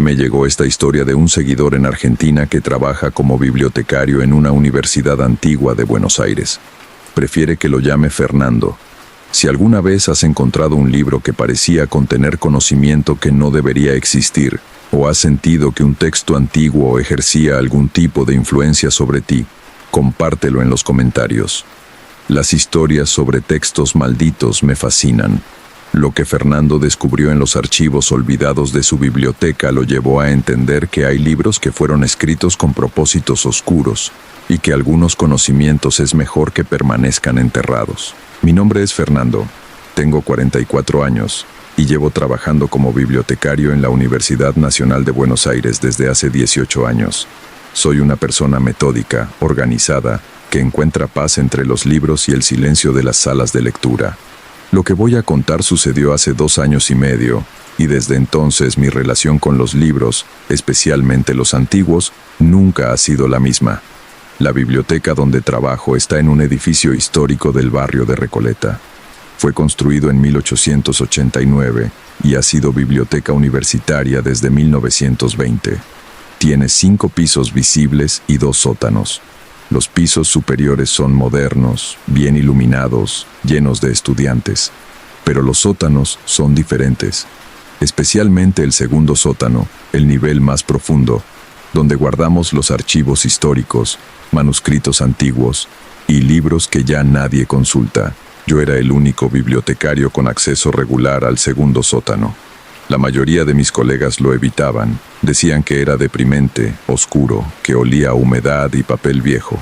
me llegó esta historia de un seguidor en Argentina que trabaja como bibliotecario en una universidad antigua de Buenos Aires. Prefiere que lo llame Fernando. Si alguna vez has encontrado un libro que parecía contener conocimiento que no debería existir, o has sentido que un texto antiguo ejercía algún tipo de influencia sobre ti, compártelo en los comentarios. Las historias sobre textos malditos me fascinan. Lo que Fernando descubrió en los archivos olvidados de su biblioteca lo llevó a entender que hay libros que fueron escritos con propósitos oscuros, y que algunos conocimientos es mejor que permanezcan enterrados. Mi nombre es Fernando, tengo 44 años, y llevo trabajando como bibliotecario en la Universidad Nacional de Buenos Aires desde hace 18 años. Soy una persona metódica, organizada, que encuentra paz entre los libros y el silencio de las salas de lectura. Lo que voy a contar sucedió hace 2 años y medio, y desde entonces mi relación con los libros, especialmente los antiguos, nunca ha sido la misma. La biblioteca donde trabajo está en un edificio histórico del barrio de Recoleta. Fue construido en 1889 y ha sido biblioteca universitaria desde 1920. Tiene 5 pisos visibles y 2 sótanos. Los pisos superiores son modernos, bien iluminados, llenos de estudiantes. Pero los sótanos son diferentes. Especialmente el segundo sótano, el nivel más profundo, donde guardamos los archivos históricos, manuscritos antiguos y libros que ya nadie consulta. Yo era el único bibliotecario con acceso regular al segundo sótano. La mayoría de mis colegas lo evitaban. Decían que era deprimente, oscuro, que olía a humedad y papel viejo.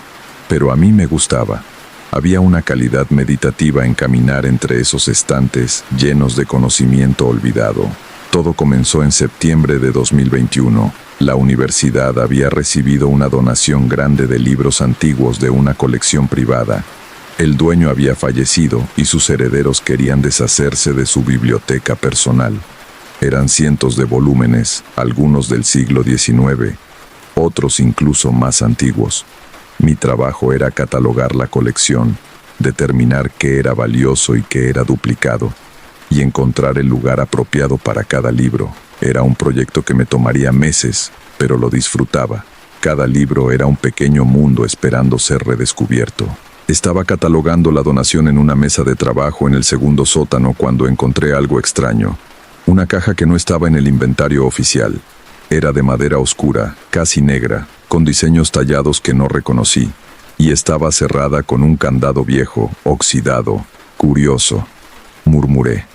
Pero a mí me gustaba. Había una calidad meditativa en caminar entre esos estantes llenos de conocimiento olvidado. Todo comenzó en septiembre de 2021. La universidad había recibido una donación grande de libros antiguos de una colección privada. El dueño había fallecido y sus herederos querían deshacerse de su biblioteca personal. Eran cientos de volúmenes, algunos del siglo XIX, otros incluso más antiguos. Mi trabajo era catalogar la colección, determinar qué era valioso y qué era duplicado, y encontrar el lugar apropiado para cada libro. Era un proyecto que me tomaría meses, pero lo disfrutaba. Cada libro era un pequeño mundo esperando ser redescubierto. Estaba catalogando la donación en una mesa de trabajo en el segundo sótano cuando encontré algo extraño. Una caja que no estaba en el inventario oficial. Era de madera oscura, casi negra, con diseños tallados que no reconocí, y estaba cerrada con un candado viejo, oxidado. Curioso, murmuré.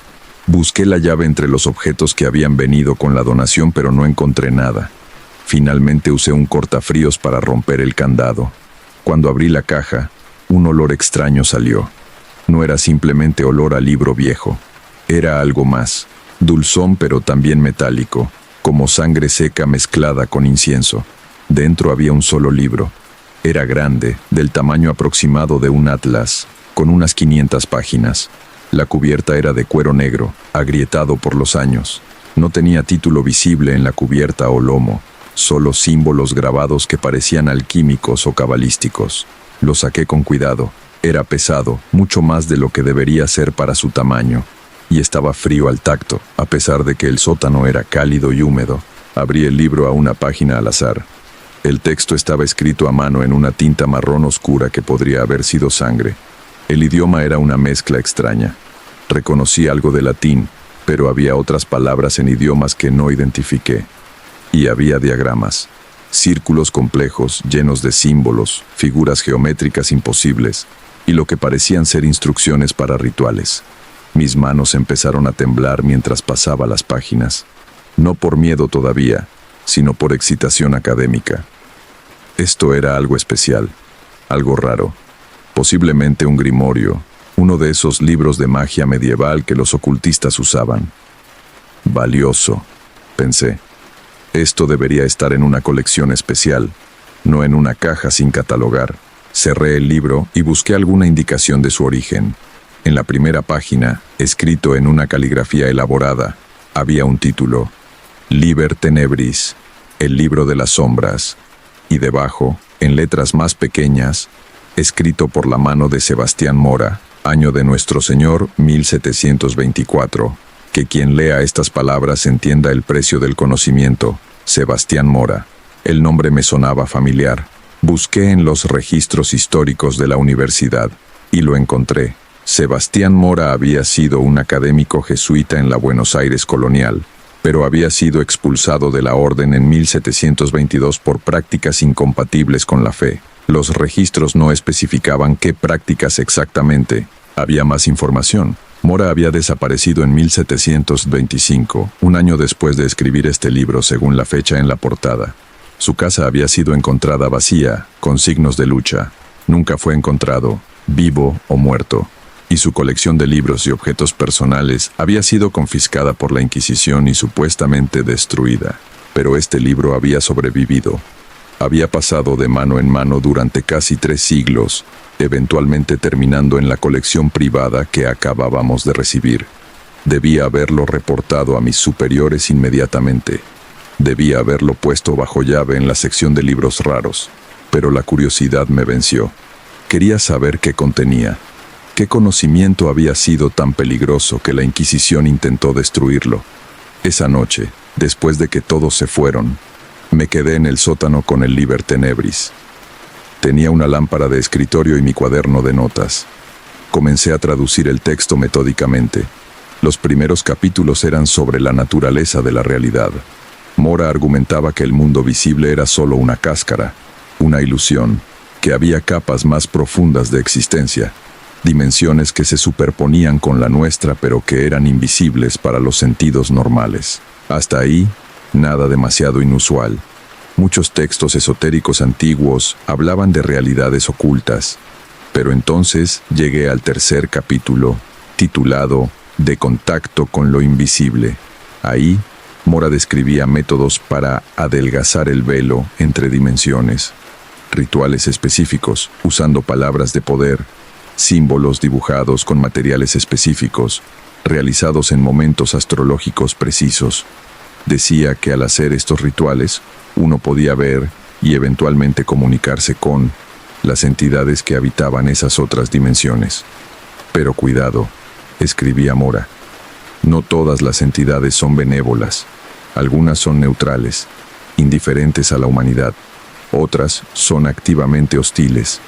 Busqué la llave entre los objetos que habían venido con la donación, pero no encontré nada. Finalmente usé un cortafríos para romper el candado. Cuando abrí la caja, un olor extraño salió. No era simplemente olor a libro viejo. Era algo más. Dulzón pero también metálico, como sangre seca mezclada con incienso. Dentro había un solo libro. Era grande, del tamaño aproximado de un atlas, con unas 500 páginas. La cubierta era de cuero negro, agrietado por los años. No tenía título visible en la cubierta o lomo, solo símbolos grabados que parecían alquímicos o cabalísticos. Lo saqué con cuidado. Era pesado, mucho más de lo que debería ser para su tamaño. Y estaba frío al tacto, a pesar de que el sótano era cálido y húmedo. Abrí el libro a una página al azar. El texto estaba escrito a mano en una tinta marrón oscura que podría haber sido sangre. El idioma era una mezcla extraña. Reconocí algo de latín, pero había otras palabras en idiomas que no identifiqué. Y había diagramas. Círculos complejos, llenos de símbolos, figuras geométricas imposibles, y lo que parecían ser instrucciones para rituales. Mis manos empezaron a temblar mientras pasaba las páginas. No por miedo todavía, sino por excitación académica. Esto era algo especial, algo raro. Posiblemente un grimorio, uno de esos libros de magia medieval que los ocultistas usaban. Valioso, pensé. Esto debería estar en una colección especial, no en una caja sin catalogar. Cerré el libro y busqué alguna indicación de su origen. En la primera página, escrito en una caligrafía elaborada, había un título: Liber Tenebris, el libro de las sombras, y debajo, en letras más pequeñas, escrito por la mano de Sebastián Mora, año de nuestro Señor 1724, que quien lea estas palabras entienda el precio del conocimiento, Sebastián Mora. El nombre me sonaba familiar. Busqué en los registros históricos de la universidad y lo encontré. Sebastián Mora había sido un académico jesuita en la Buenos Aires colonial, pero había sido expulsado de la orden en 1722 por prácticas incompatibles con la fe. Los registros no especificaban qué prácticas exactamente. Había más información. Mora había desaparecido en 1725, un año después de escribir este libro según la fecha en la portada. Su casa había sido encontrada vacía, con signos de lucha. Nunca fue encontrado, vivo o muerto. Y su colección de libros y objetos personales había sido confiscada por la Inquisición y supuestamente destruida. Pero este libro había sobrevivido. Había pasado de mano en mano durante casi 3 siglos, eventualmente terminando en la colección privada que acabábamos de recibir. Debía haberlo reportado a mis superiores inmediatamente. Debía haberlo puesto bajo llave en la sección de libros raros, pero la curiosidad me venció. Quería saber qué contenía. ¿Qué conocimiento había sido tan peligroso que la Inquisición intentó destruirlo? Esa noche, después de que todos se fueron, me quedé en el sótano con el Liber Tenebris. Tenía una lámpara de escritorio y mi cuaderno de notas. Comencé a traducir el texto metódicamente. Los primeros capítulos eran sobre la naturaleza de la realidad. Mora argumentaba que el mundo visible era solo una cáscara, una ilusión, que había capas más profundas de existencia, dimensiones que se superponían con la nuestra pero que eran invisibles para los sentidos normales. Hasta ahí, nada demasiado inusual. Muchos textos esotéricos antiguos hablaban de realidades ocultas, pero entonces llegué al tercer capítulo, titulado De contacto con lo invisible. Ahí, Mora describía métodos para adelgazar el velo entre dimensiones, rituales específicos usando palabras de poder, símbolos dibujados con materiales específicos, realizados en momentos astrológicos precisos. Decía que al hacer estos rituales, uno podía ver y eventualmente comunicarse con las entidades que habitaban esas otras dimensiones. Pero cuidado, escribía Mora. No todas las entidades son benévolas. Algunas son neutrales, indiferentes a la humanidad. Otras son activamente hostiles.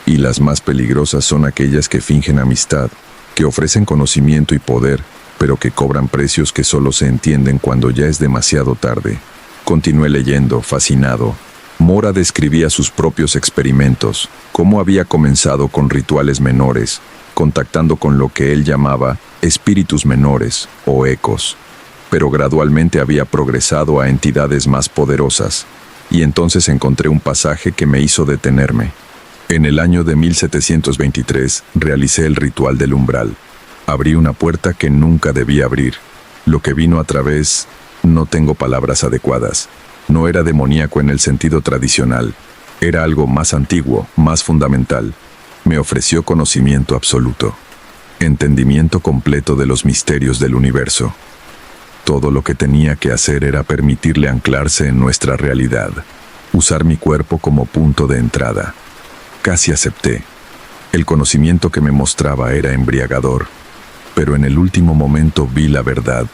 Y las más peligrosas son aquellas que fingen amistad, que ofrecen conocimiento y poder, pero que cobran precios que solo se entienden cuando ya es demasiado tarde. Continué leyendo, fascinado. Mora describía sus propios experimentos, cómo había comenzado con rituales menores, contactando con lo que él llamaba espíritus menores o ecos, pero gradualmente había progresado a entidades más poderosas, y entonces encontré un pasaje que me hizo detenerme. En el año de 1723 realicé el ritual del umbral. Abrí una puerta que nunca debía abrir. Lo que vino a través, no tengo palabras adecuadas. No era demoníaco en el sentido tradicional. Era algo más antiguo, más fundamental. Me ofreció conocimiento absoluto. Entendimiento completo de los misterios del universo. Todo lo que tenía que hacer era permitirle anclarse en nuestra realidad. Usar mi cuerpo como punto de entrada. Casi acepté. El conocimiento que me mostraba era embriagador. Pero en el último momento vi la verdad.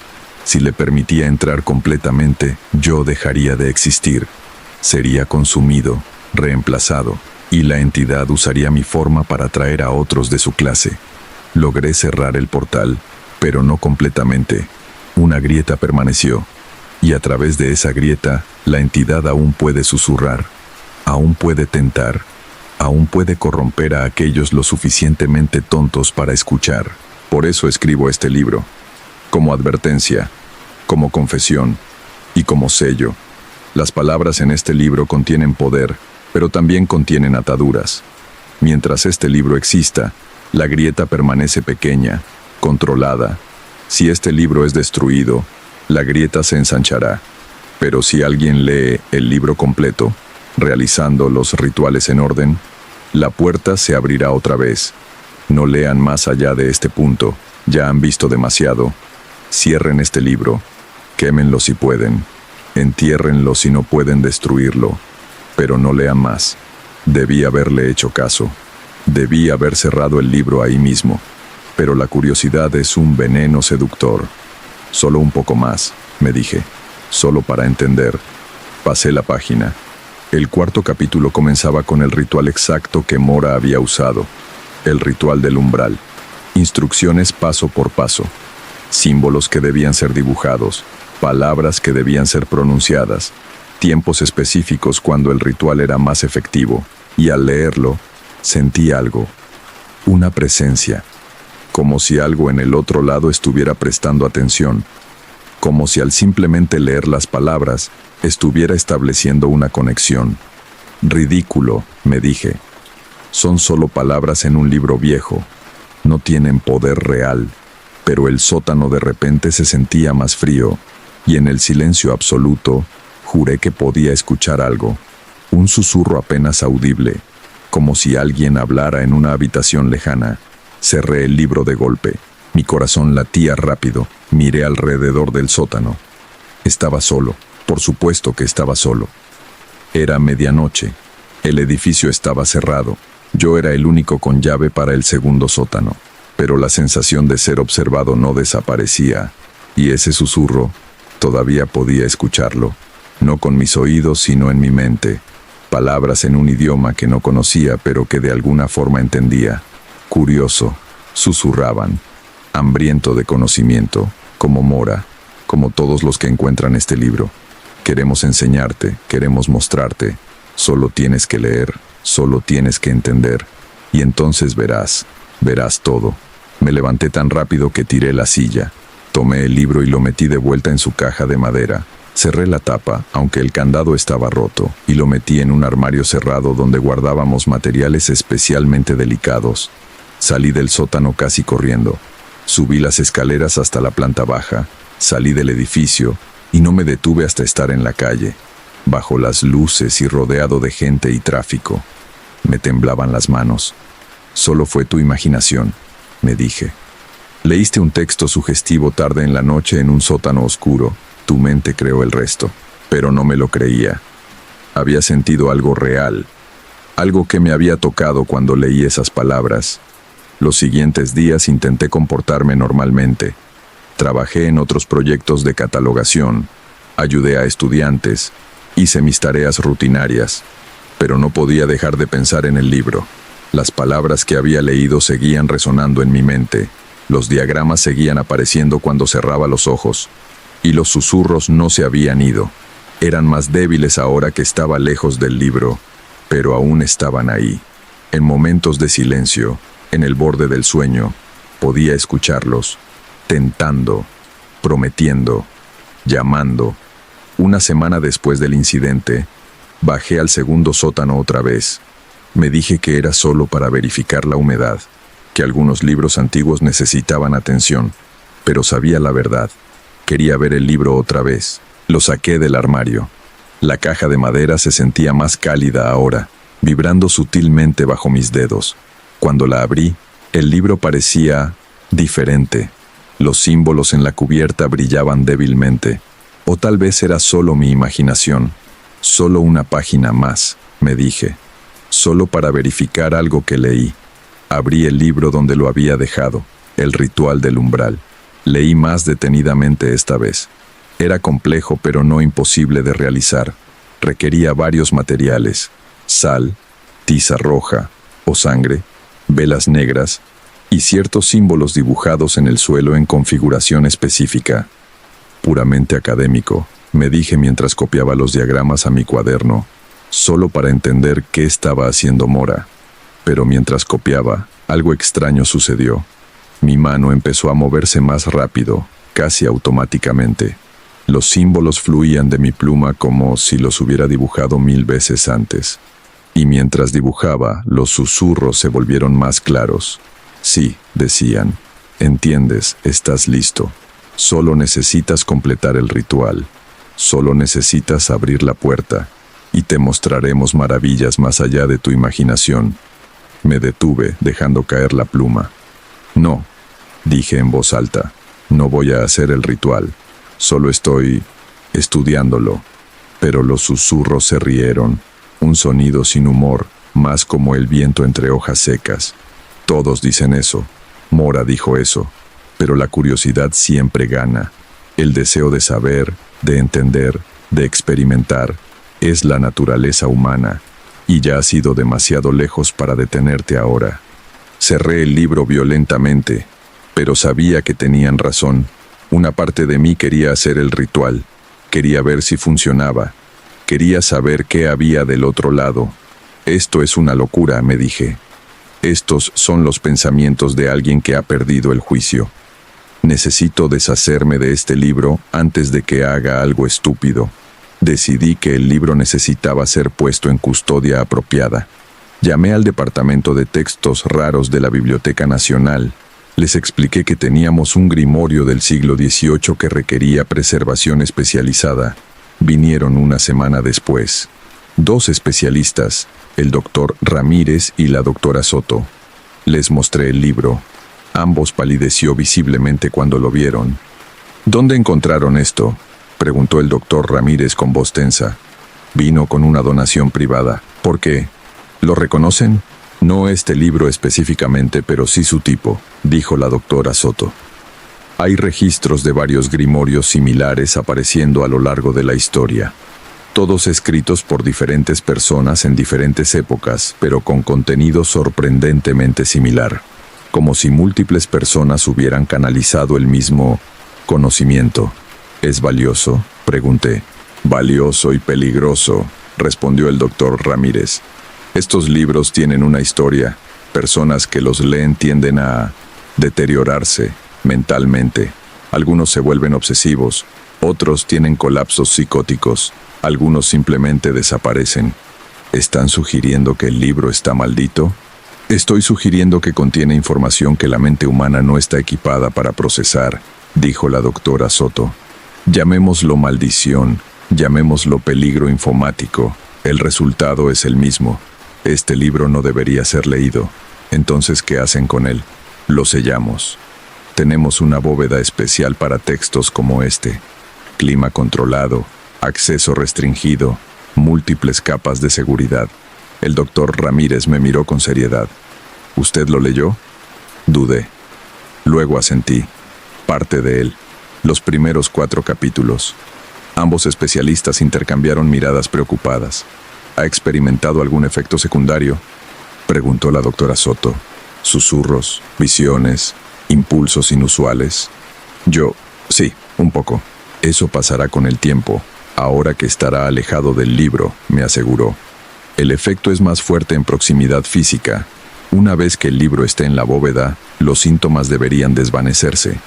Si le permitía entrar completamente, yo dejaría de existir. Sería consumido, reemplazado, y la entidad usaría mi forma para atraer a otros de su clase. Logré cerrar el portal, pero no completamente. Una grieta permaneció, y a través de esa grieta, la entidad aún puede susurrar, aún puede tentar, aún puede corromper a aquellos lo suficientemente tontos para escuchar. Por eso escribo este libro, como advertencia, como confesión y como sello. Las palabras en este libro contienen poder, pero también contienen ataduras. Mientras este libro exista, la grieta permanece pequeña, controlada. Si este libro es destruido, la grieta se ensanchará. Pero si alguien lee el libro completo, realizando los rituales en orden, la puerta se abrirá otra vez. No lean más allá de este punto, ya han visto demasiado. Cierren este libro, quémenlo si pueden, entiérrenlo si no pueden destruirlo, pero no lean más. Debí haberle hecho caso. Debí haber cerrado el libro ahí mismo. Pero la curiosidad es un veneno seductor. Solo un poco más, me dije, solo para entender. Pasé la página. El cuarto capítulo comenzaba con el ritual exacto que Mora había usado. El ritual del umbral. Instrucciones paso por paso. Símbolos que debían ser dibujados. Palabras que debían ser pronunciadas. Tiempos específicos cuando el ritual era más efectivo. Y al leerlo, sentí algo. Una presencia. Como si algo en el otro lado estuviera prestando atención. Como si al simplemente leer las palabras, estuviera estableciendo una conexión. Ridículo, me dije. Son solo palabras en un libro viejo. No tienen poder real. Pero el sótano de repente se sentía más frío, y en el silencio absoluto, juré que podía escuchar algo. Un susurro apenas audible, como si alguien hablara en una habitación lejana. Cerré el libro de golpe. Mi corazón latía rápido. Miré alrededor del sótano. Estaba solo. Por supuesto que estaba solo. Era medianoche. El edificio estaba cerrado. Yo era el único con llave para el segundo sótano. Pero la sensación de ser observado no desaparecía. Y ese susurro, todavía podía escucharlo. No con mis oídos, sino en mi mente. Palabras en un idioma que no conocía, pero que de alguna forma entendía. Curioso, susurraban. Hambriento de conocimiento, como Mora, como todos los que encuentran este libro. Queremos enseñarte, queremos mostrarte. Solo tienes que leer, solo tienes que entender. Y entonces verás todo. Me levanté tan rápido que tiré la silla. Tomé el libro y lo metí de vuelta en su caja de madera. Cerré la tapa, aunque el candado estaba roto, y lo metí en un armario cerrado donde guardábamos materiales especialmente delicados. Salí del sótano casi corriendo. Subí las escaleras hasta la planta baja, salí del edificio y no me detuve hasta estar en la calle, bajo las luces y rodeado de gente y tráfico. Me temblaban las manos. Solo fue tu imaginación, me dije. Leíste un texto sugestivo tarde en la noche en un sótano oscuro. Tu mente creó el resto, pero no me lo creía. Había sentido algo real, algo que me había tocado cuando leí esas palabras. Los siguientes días intenté comportarme normalmente. Trabajé en otros proyectos de catalogación, ayudé a estudiantes, hice mis tareas rutinarias, pero no podía dejar de pensar en el libro. Las palabras que había leído seguían resonando en mi mente, los diagramas seguían apareciendo cuando cerraba los ojos, y los susurros no se habían ido. Eran más débiles ahora que estaba lejos del libro, pero aún estaban ahí. En momentos de silencio, en el borde del sueño, podía escucharlos, tentando, prometiendo, llamando. Una semana después del incidente, bajé al segundo sótano otra vez. Me dije que era solo para verificar la humedad, que algunos libros antiguos necesitaban atención, pero sabía la verdad. Quería ver el libro otra vez. Lo saqué del armario. La caja de madera se sentía más cálida ahora, vibrando sutilmente bajo mis dedos. Cuando la abrí, el libro parecía diferente. Los símbolos en la cubierta brillaban débilmente. O tal vez era solo mi imaginación. Solo una página más, me dije. Solo para verificar algo que leí. Abrí el libro donde lo había dejado, El ritual del umbral. Leí más detenidamente esta vez. Era complejo pero no imposible de realizar. Requería varios materiales: sal, tiza roja o sangre, velas negras y ciertos símbolos dibujados en el suelo en configuración específica. Puramente académico, me dije mientras copiaba los diagramas a mi cuaderno, solo para entender qué estaba haciendo Mora. Pero mientras copiaba, algo extraño sucedió. Mi mano empezó a moverse más rápido, casi automáticamente. Los símbolos fluían de mi pluma como si los hubiera dibujado 1000 veces antes. Y mientras dibujaba, los susurros se volvieron más claros. Sí, decían, entiendes, estás listo. Solo necesitas completar el ritual. Solo necesitas abrir la puerta. Y te mostraremos maravillas más allá de tu imaginación. Me detuve, dejando caer la pluma. No, dije en voz alta, no voy a hacer el ritual. Solo estoy estudiándolo. Pero los susurros se rieron. Un sonido sin humor, más como el viento entre hojas secas. Todos dicen eso. Mora dijo eso. Pero la curiosidad siempre gana. El deseo de saber, de entender, de experimentar. Es la naturaleza humana, y ya has ido demasiado lejos para detenerte ahora. Cerré el libro violentamente, pero sabía que tenían razón. Una parte de mí quería hacer el ritual, quería ver si funcionaba, quería saber qué había del otro lado. Esto es una locura, me dije. Estos son los pensamientos de alguien que ha perdido el juicio. Necesito deshacerme de este libro antes de que haga algo estúpido. Decidí que el libro necesitaba ser puesto en custodia apropiada. Llamé al departamento de textos raros de la Biblioteca Nacional. Les expliqué que teníamos un grimorio del siglo XVIII que requería preservación especializada. Vinieron una semana después. 2 especialistas, el doctor Ramírez y la doctora Soto. Les mostré el libro. Ambos palideció visiblemente cuando lo vieron. ¿Dónde encontraron esto?, preguntó el doctor Ramírez con voz tensa. Vino con una donación privada. ¿Por qué? ¿Lo reconocen? No este libro específicamente, pero sí su tipo, dijo la doctora Soto. Hay registros de varios grimorios similares apareciendo a lo largo de la historia. Todos escritos por diferentes personas en diferentes épocas, pero con contenido sorprendentemente similar. Como si múltiples personas hubieran canalizado el mismo conocimiento. ¿Es valioso?, pregunté. Valioso y peligroso, respondió el doctor Ramírez. Estos libros tienen una historia. Personas que los leen tienden a deteriorarse mentalmente. Algunos se vuelven obsesivos, otros tienen colapsos psicóticos, algunos simplemente desaparecen. ¿Están sugiriendo que el libro está maldito? Estoy sugiriendo que contiene información que la mente humana no está equipada para procesar, dijo la doctora Soto. Llamémoslo maldición, llamémoslo peligro informático. El resultado es el mismo. Este libro no debería ser leído. Entonces, ¿qué hacen con él? Lo sellamos. Tenemos una bóveda especial para textos como este. Clima controlado, acceso restringido, múltiples capas de seguridad. El doctor Ramírez me miró con seriedad. ¿Usted lo leyó? Dudé. Luego asentí. Parte de él. Los primeros 4 capítulos. Ambos especialistas intercambiaron miradas preocupadas. ¿Ha experimentado algún efecto secundario?, preguntó la doctora Soto. Susurros, visiones, impulsos inusuales. Yo, sí, un poco. Eso pasará con el tiempo, ahora que estará alejado del libro, me aseguró. El efecto es más fuerte en proximidad física. Una vez que el libro esté en la bóveda, los síntomas deberían desvanecerse.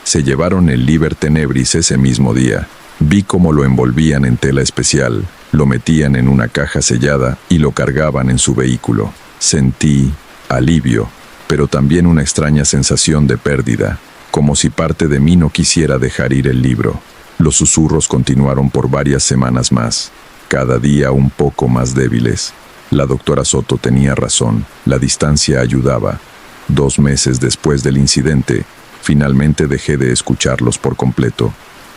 Se llevaron el Liber Tenebris ese mismo día. Vi cómo lo envolvían en tela especial, lo metían en una caja sellada y lo cargaban en su vehículo. Sentí alivio, pero también una extraña sensación de pérdida, como si parte de mí no quisiera dejar ir el libro. Los susurros continuaron por varias semanas más, cada día un poco más débiles. La doctora Soto tenía razón, la distancia ayudaba. 2 meses después del incidente, finalmente dejé de escucharlos por completo,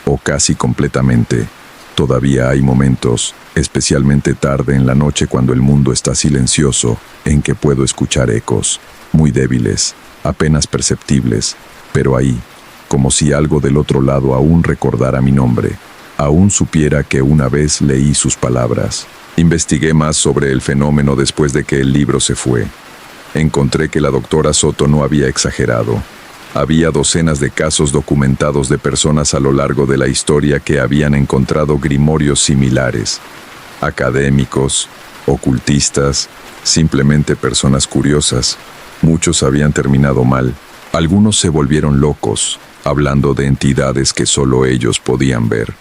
o casi completamente. Todavía hay momentos, especialmente tarde en la noche cuando el mundo está silencioso, en que puedo escuchar ecos, muy débiles, apenas perceptibles, pero ahí, como si algo del otro lado aún recordara mi nombre, aún supiera que una vez leí sus palabras. Investigué más sobre el fenómeno después de que el libro se fue. Encontré que la doctora Soto no había exagerado. Había docenas de casos documentados de personas a lo largo de la historia que habían encontrado grimorios similares. Académicos, ocultistas, simplemente personas curiosas. Muchos habían terminado mal. Algunos se volvieron locos, hablando de entidades que solo ellos podían ver.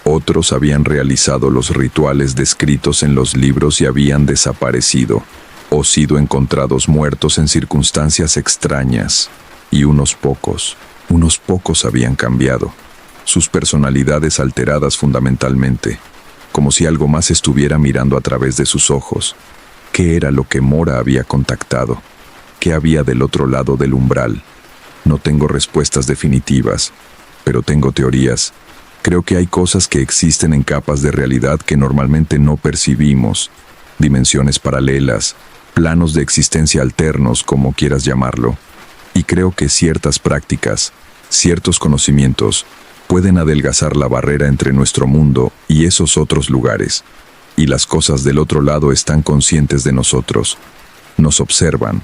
Otros habían realizado los rituales descritos en los libros y habían desaparecido, o sido encontrados muertos en circunstancias extrañas. Y unos pocos habían cambiado, sus personalidades alteradas fundamentalmente, como si algo más estuviera mirando a través de sus ojos. ¿Qué era lo que Mora había contactado? ¿Qué había del otro lado del umbral? No tengo respuestas definitivas, pero tengo teorías. Creo que hay cosas que existen en capas de realidad que normalmente no percibimos, dimensiones paralelas, planos de existencia alternos, como quieras llamarlo. Y creo que ciertas prácticas, ciertos conocimientos, pueden adelgazar la barrera entre nuestro mundo y esos otros lugares. y las cosas del otro lado están conscientes de nosotros. Nos observan,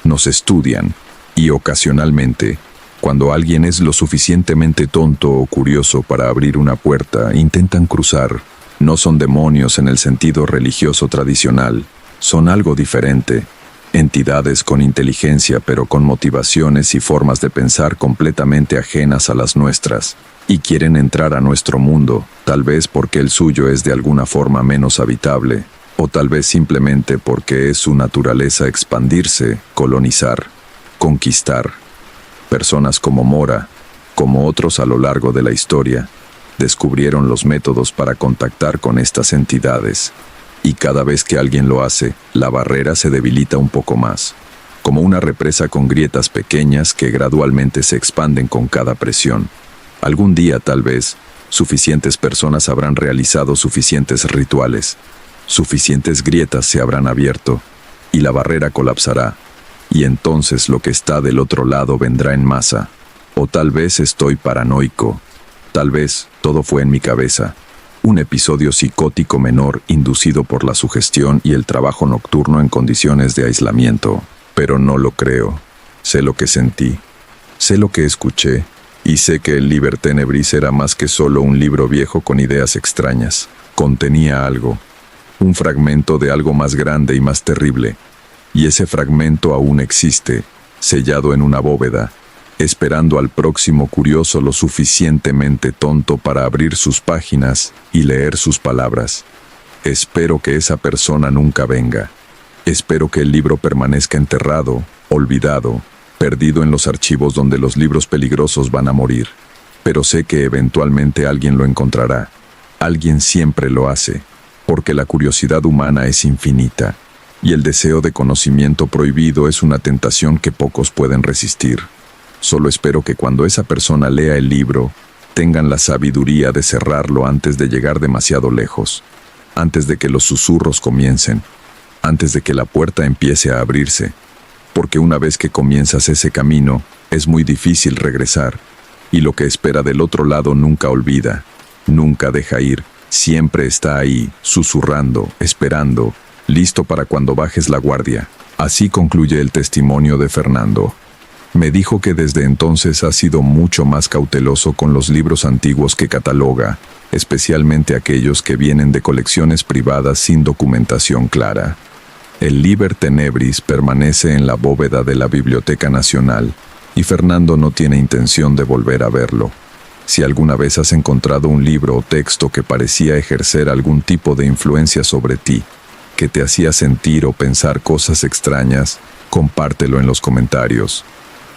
nos estudian y ocasionalmente, cuando alguien es lo suficientemente tonto o curioso para abrir una puerta, intentan cruzar. No son demonios en el sentido religioso tradicional, son algo diferente. Entidades con inteligencia pero con motivaciones y formas de pensar completamente ajenas a las nuestras, y quieren entrar a nuestro mundo, tal vez porque el suyo es de alguna forma menos habitable, o tal vez simplemente porque es su naturaleza expandirse, colonizar, conquistar. Personas como Mora, como otros a lo largo de la historia, descubrieron los métodos para contactar con estas entidades. Y cada vez que alguien lo hace, la barrera se debilita un poco más, como una represa con grietas pequeñas que gradualmente se expanden con cada presión. Algún día, tal vez, suficientes personas habrán realizado suficientes rituales, suficientes grietas se habrán abierto, y la barrera colapsará, y entonces lo que está del otro lado vendrá en masa. O tal vez estoy paranoico, tal vez todo fue en mi cabeza. Un episodio psicótico menor inducido por la sugestión y el trabajo nocturno en condiciones de aislamiento. Pero no lo creo. Sé lo que sentí. Sé lo que escuché. Y sé que el Liber Tenebris era más que solo un libro viejo con ideas extrañas. Contenía algo. Un fragmento de algo más grande y más terrible. Y ese fragmento aún existe, sellado en una bóveda, esperando al próximo curioso lo suficientemente tonto para abrir sus páginas y leer sus palabras. Espero que esa persona nunca venga. Espero que el libro permanezca enterrado, olvidado, perdido en los archivos donde los libros peligrosos van a morir. Pero sé que eventualmente alguien lo encontrará. Alguien siempre lo hace, porque la curiosidad humana es infinita, y el deseo de conocimiento prohibido es una tentación que pocos pueden resistir. Solo espero que cuando esa persona lea el libro, tengan la sabiduría de cerrarlo antes de llegar demasiado lejos, antes de que los susurros comiencen, antes de que la puerta empiece a abrirse, porque una vez que comienzas ese camino, es muy difícil regresar, y lo que espera del otro lado nunca olvida, nunca deja ir, siempre está ahí, susurrando, esperando, listo para cuando bajes la guardia. Así concluye el testimonio de Fernando. Me dijo que desde entonces ha sido mucho más cauteloso con los libros antiguos que cataloga, especialmente aquellos que vienen de colecciones privadas sin documentación clara. El Liber Tenebris permanece en la bóveda de la Biblioteca Nacional, y Fernando no tiene intención de volver a verlo. Si alguna vez has encontrado un libro o texto que parecía ejercer algún tipo de influencia sobre ti, que te hacía sentir o pensar cosas extrañas, compártelo en los comentarios.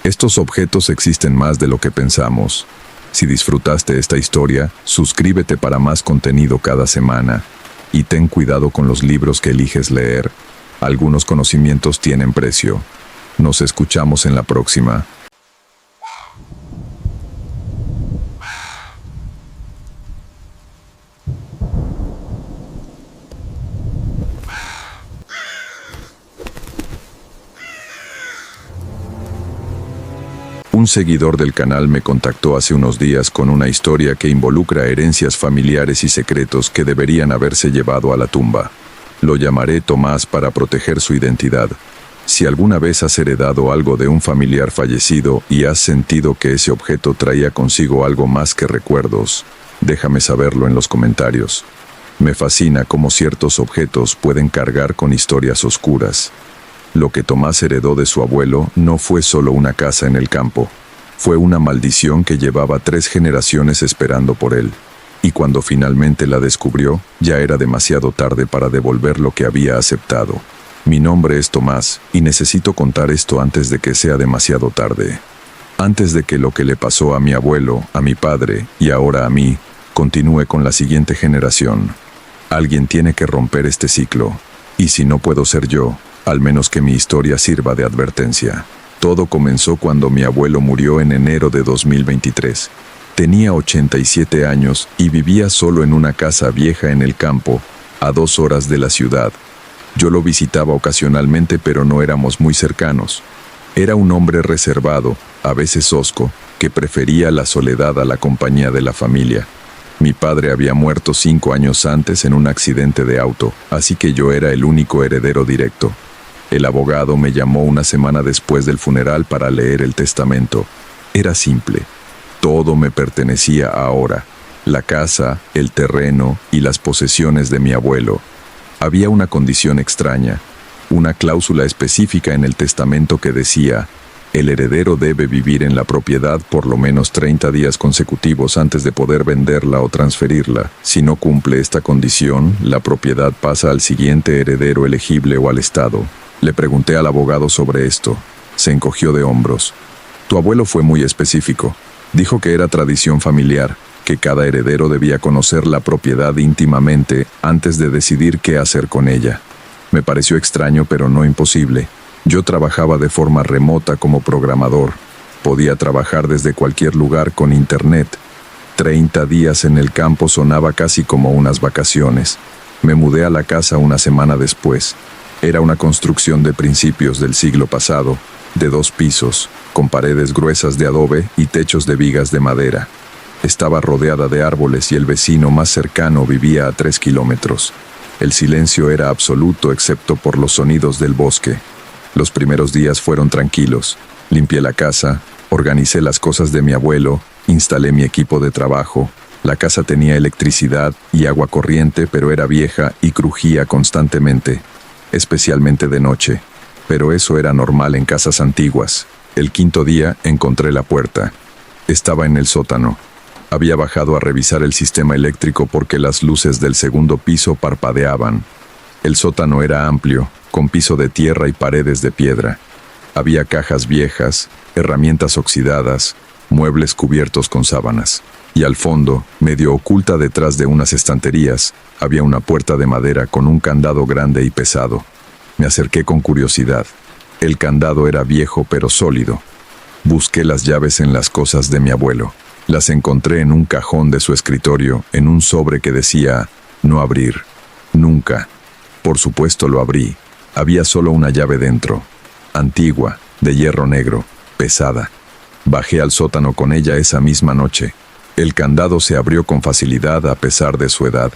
Estos objetos existen más de lo que pensamos. Si disfrutaste esta historia, suscríbete para más contenido cada semana. Y ten cuidado con los libros que eliges leer. Algunos conocimientos tienen precio. Nos escuchamos en la próxima. Un seguidor del canal me contactó hace unos días con una historia que involucra herencias familiares y secretos que deberían haberse llevado a la tumba. Lo llamaré Tomás para proteger su identidad. Si alguna vez has heredado algo de un familiar fallecido y has sentido que ese objeto traía consigo algo más que recuerdos, déjame saberlo en los comentarios. Me fascina cómo ciertos objetos pueden cargar con historias oscuras. Lo que Tomás heredó de su abuelo no fue solo una casa en el campo. Fue una maldición que llevaba 3 generaciones esperando por él. Y cuando finalmente la descubrió, ya era demasiado tarde para devolver lo que había aceptado. Mi nombre es Tomás, y necesito contar esto antes de que sea demasiado tarde. Antes de que lo que le pasó a mi abuelo, a mi padre, y ahora a mí, continúe con la siguiente generación. Alguien tiene que romper este ciclo. Y si no puedo ser yo, al menos que mi historia sirva de advertencia. Todo comenzó cuando mi abuelo murió en enero de 2023. Tenía 87 años y vivía solo en una casa vieja en el campo, a 2 horas de la ciudad. Yo lo visitaba ocasionalmente, pero no éramos muy cercanos. Era un hombre reservado, a veces hosco, que prefería la soledad a la compañía de la familia. Mi padre había muerto 5 años antes en un accidente de auto, así que yo era el único heredero directo. El abogado me llamó una semana después del funeral para leer el testamento. Era simple. Todo me pertenecía ahora. La casa, el terreno y las posesiones de mi abuelo. Había una condición extraña, una cláusula específica en el testamento que decía: el heredero debe vivir en la propiedad por lo menos 30 días consecutivos antes de poder venderla o transferirla. Si no cumple esta condición, la propiedad pasa al siguiente heredero elegible o al Estado. Le pregunté al abogado sobre esto. Se encogió de hombros. Tu abuelo fue muy específico. Dijo que era tradición familiar, que cada heredero debía conocer la propiedad íntimamente antes de decidir qué hacer con ella. Me pareció extraño, pero no imposible. Yo trabajaba de forma remota como programador. Podía trabajar desde cualquier lugar con internet. 30 días en el campo sonaba casi como unas vacaciones. Me mudé a la casa una semana después. Era una construcción de principios del siglo pasado, de 2 pisos, con paredes gruesas de adobe y techos de vigas de madera. Estaba rodeada de árboles y el vecino más cercano vivía a 3 kilómetros. El silencio era absoluto excepto por los sonidos del bosque. Los primeros días fueron tranquilos. Limpié la casa, organicé las cosas de mi abuelo, instalé mi equipo de trabajo. La casa tenía electricidad y agua corriente, pero era vieja y crujía constantemente, especialmente de noche. Pero eso era normal en casas antiguas. El 5.º día encontré la puerta. Estaba en el sótano. Había bajado a revisar el sistema eléctrico porque las luces del 2.º piso parpadeaban. El sótano era amplio, con piso de tierra y paredes de piedra. Había cajas viejas, herramientas oxidadas, muebles cubiertos con sábanas. Y al fondo, medio oculta detrás de unas estanterías, había una puerta de madera con un candado grande y pesado. Me acerqué con curiosidad. El candado era viejo pero sólido. Busqué las llaves en las cosas de mi abuelo. Las encontré en un cajón de su escritorio, en un sobre que decía: no abrir. Nunca. Por supuesto lo abrí. Había solo una llave dentro. Antigua, de hierro negro, pesada. Bajé al sótano con ella esa misma noche. El candado se abrió con facilidad a pesar de su edad.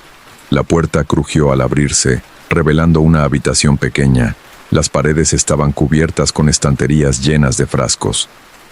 La puerta crujió al abrirse, revelando una habitación pequeña. Las paredes estaban cubiertas con estanterías llenas de frascos.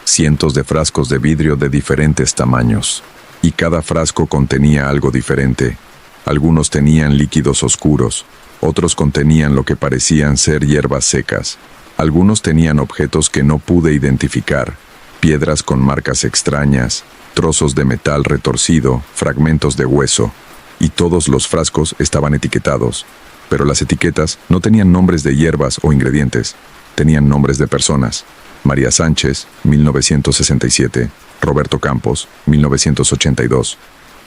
Cientos de frascos de vidrio de diferentes tamaños. Y cada frasco contenía algo diferente. Algunos tenían líquidos oscuros, otros contenían lo que parecían ser hierbas secas. Algunos tenían objetos que no pude identificar, piedras con marcas extrañas, trozos de metal retorcido, fragmentos de hueso. Y todos los frascos estaban etiquetados, pero las etiquetas no tenían nombres de hierbas o ingredientes, tenían nombres de personas. María Sánchez, 1967, Roberto Campos, 1982,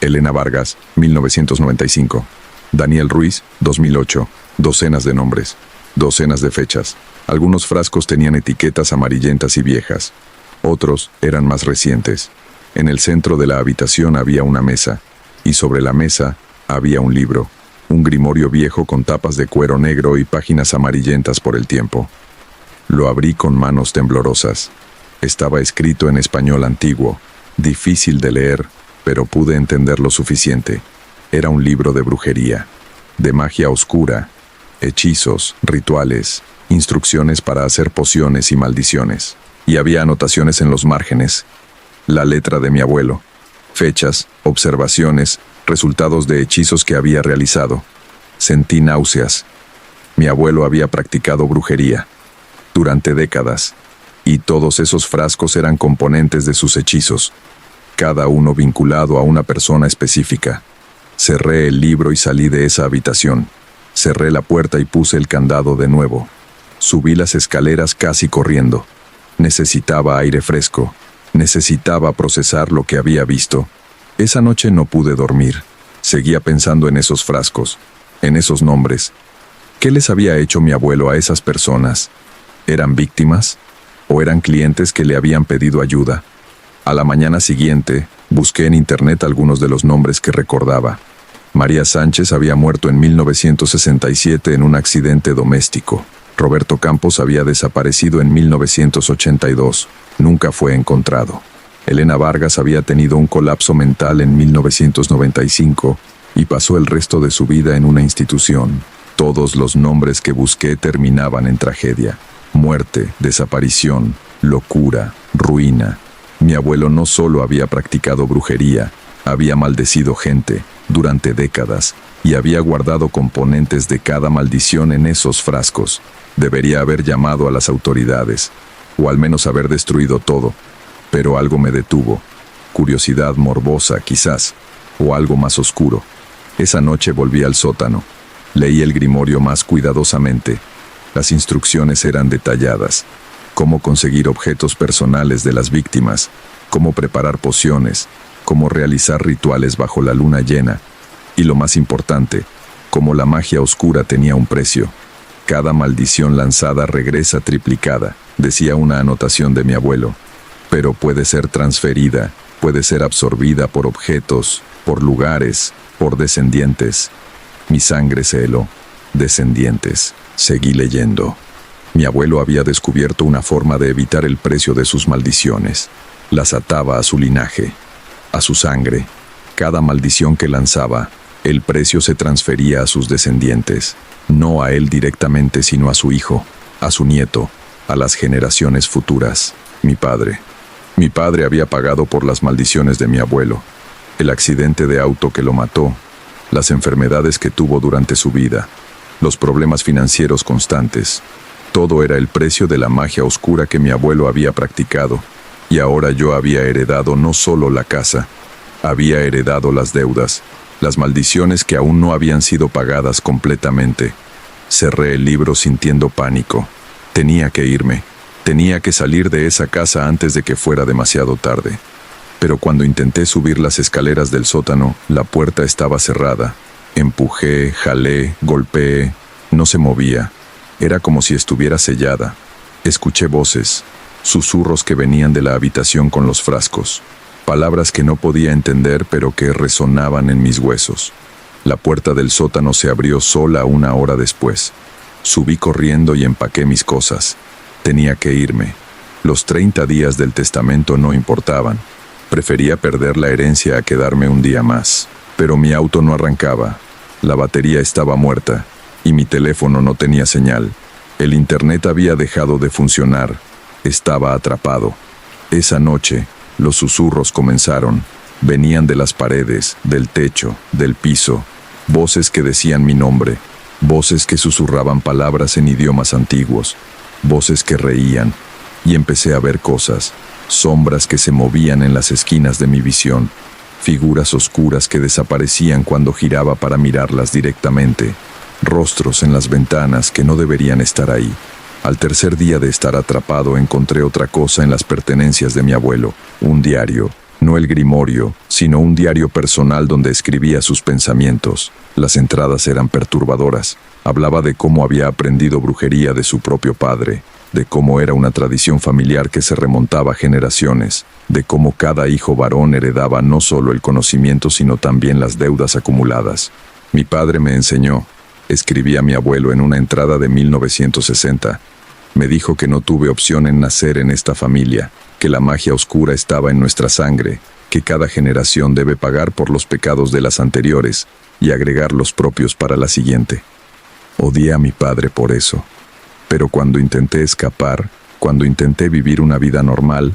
Elena Vargas, 1995, Daniel Ruiz, 2008, docenas de nombres, docenas de fechas. Algunos frascos tenían etiquetas amarillentas y viejas, otros eran más recientes. En el centro de la habitación había una mesa, y sobre la mesa había un libro, un grimorio viejo con tapas de cuero negro y páginas amarillentas por el tiempo. Lo abrí con manos temblorosas. Estaba escrito en español antiguo, difícil de leer, pero pude entender lo suficiente. Era un libro de brujería, de magia oscura, hechizos, rituales, instrucciones para hacer pociones y maldiciones. Y había anotaciones en los márgenes, la letra de mi abuelo, fechas, observaciones, resultados de hechizos que había realizado. Sentí náuseas. Mi abuelo había practicado brujería durante décadas, y todos esos frascos eran componentes de sus hechizos, cada uno vinculado a una persona específica. Cerré el libro y salí de esa habitación. Cerré la puerta y puse el candado de nuevo. Subí las escaleras casi corriendo. Necesitaba aire fresco. Necesitaba procesar lo que había visto. Esa noche no pude dormir. Seguía pensando en esos frascos, en esos nombres. ¿Qué les había hecho mi abuelo a esas personas? ¿Eran víctimas? ¿O eran clientes que le habían pedido ayuda? A la mañana siguiente, busqué en internet algunos de los nombres que recordaba. María Sánchez había muerto en 1967 en un accidente doméstico. Roberto Campos había desaparecido en 1982. Nunca fue encontrado. Elena Vargas había tenido un colapso mental en 1995 y pasó el resto de su vida en una institución. Todos los nombres que busqué terminaban en tragedia: muerte, desaparición, locura, ruina. Mi abuelo no solo había practicado brujería, había maldecido gente durante décadas y había guardado componentes de cada maldición en esos frascos. Debería haber llamado a las autoridades, o al menos haber destruido todo, pero algo me detuvo. Curiosidad morbosa, quizás, o algo más oscuro. Esa noche volví al sótano. Leí el grimorio más cuidadosamente. Las instrucciones eran detalladas: cómo conseguir objetos personales de las víctimas, cómo preparar pociones, cómo realizar rituales bajo la luna llena, y lo más importante, cómo la magia oscura tenía un precio. Cada maldición lanzada regresa triplicada, decía una anotación de mi abuelo, pero puede ser transferida, puede ser absorbida por objetos, por lugares, por descendientes. Mi sangre se heló. Descendientes. Seguí leyendo. Mi abuelo había descubierto una forma de evitar el precio de sus maldiciones. Las ataba a su linaje, a su sangre. Cada maldición que lanzaba, el precio se transfería a sus descendientes. No a él directamente, sino a su hijo, a su nieto, a las generaciones futuras. Mi padre. Mi padre había pagado por las maldiciones de mi abuelo. El accidente de auto que lo mató, las enfermedades que tuvo durante su vida, los problemas financieros constantes. Todo era el precio de la magia oscura que mi abuelo había practicado, y ahora yo había heredado no solo la casa, había heredado las deudas, las maldiciones que aún no habían sido pagadas completamente. Cerré el libro sintiendo pánico. Tenía que irme, tenía que salir de esa casa antes de que fuera demasiado tarde. Pero cuando intenté subir las escaleras del sótano, la puerta estaba cerrada. Empujé, jalé, golpeé, no se movía. Era como si estuviera sellada. Escuché voces, susurros que venían de la habitación con los frascos, palabras que no podía entender pero que resonaban en mis huesos. La puerta del sótano se abrió sola 1 hora después. Subí corriendo y empaqué mis cosas. Tenía que irme. Los 30 días del testamento no importaban. Prefería perder la herencia a quedarme un día más. Pero mi auto no arrancaba. La batería estaba muerta y mi teléfono no tenía señal. El internet había dejado de funcionar. Estaba atrapado. Esa noche, los susurros comenzaron. Venían de las paredes, del techo, del piso. Voces que decían mi nombre. Voces que susurraban palabras en idiomas antiguos. Voces que reían. Y empecé a ver cosas. Sombras que se movían en las esquinas de mi visión. Figuras oscuras que desaparecían cuando giraba para mirarlas directamente. Rostros en las ventanas que no deberían estar ahí. Al tercer día de estar atrapado encontré otra cosa en las pertenencias de mi abuelo. Un diario. No el grimorio, sino un diario personal donde escribía sus pensamientos. Las entradas eran perturbadoras. Hablaba de cómo había aprendido brujería de su propio padre, de cómo era una tradición familiar que se remontaba a generaciones, de cómo cada hijo varón heredaba no solo el conocimiento sino también las deudas acumuladas. Mi padre me enseñó, escribía mi abuelo en una entrada de 1960, me dijo que no tuve opción en nacer en esta familia, que la magia oscura estaba en nuestra sangre, que cada generación debe pagar por los pecados de las anteriores y agregar los propios para la siguiente. Odié a mi padre por eso. Pero cuando intenté escapar, cuando intenté vivir una vida normal,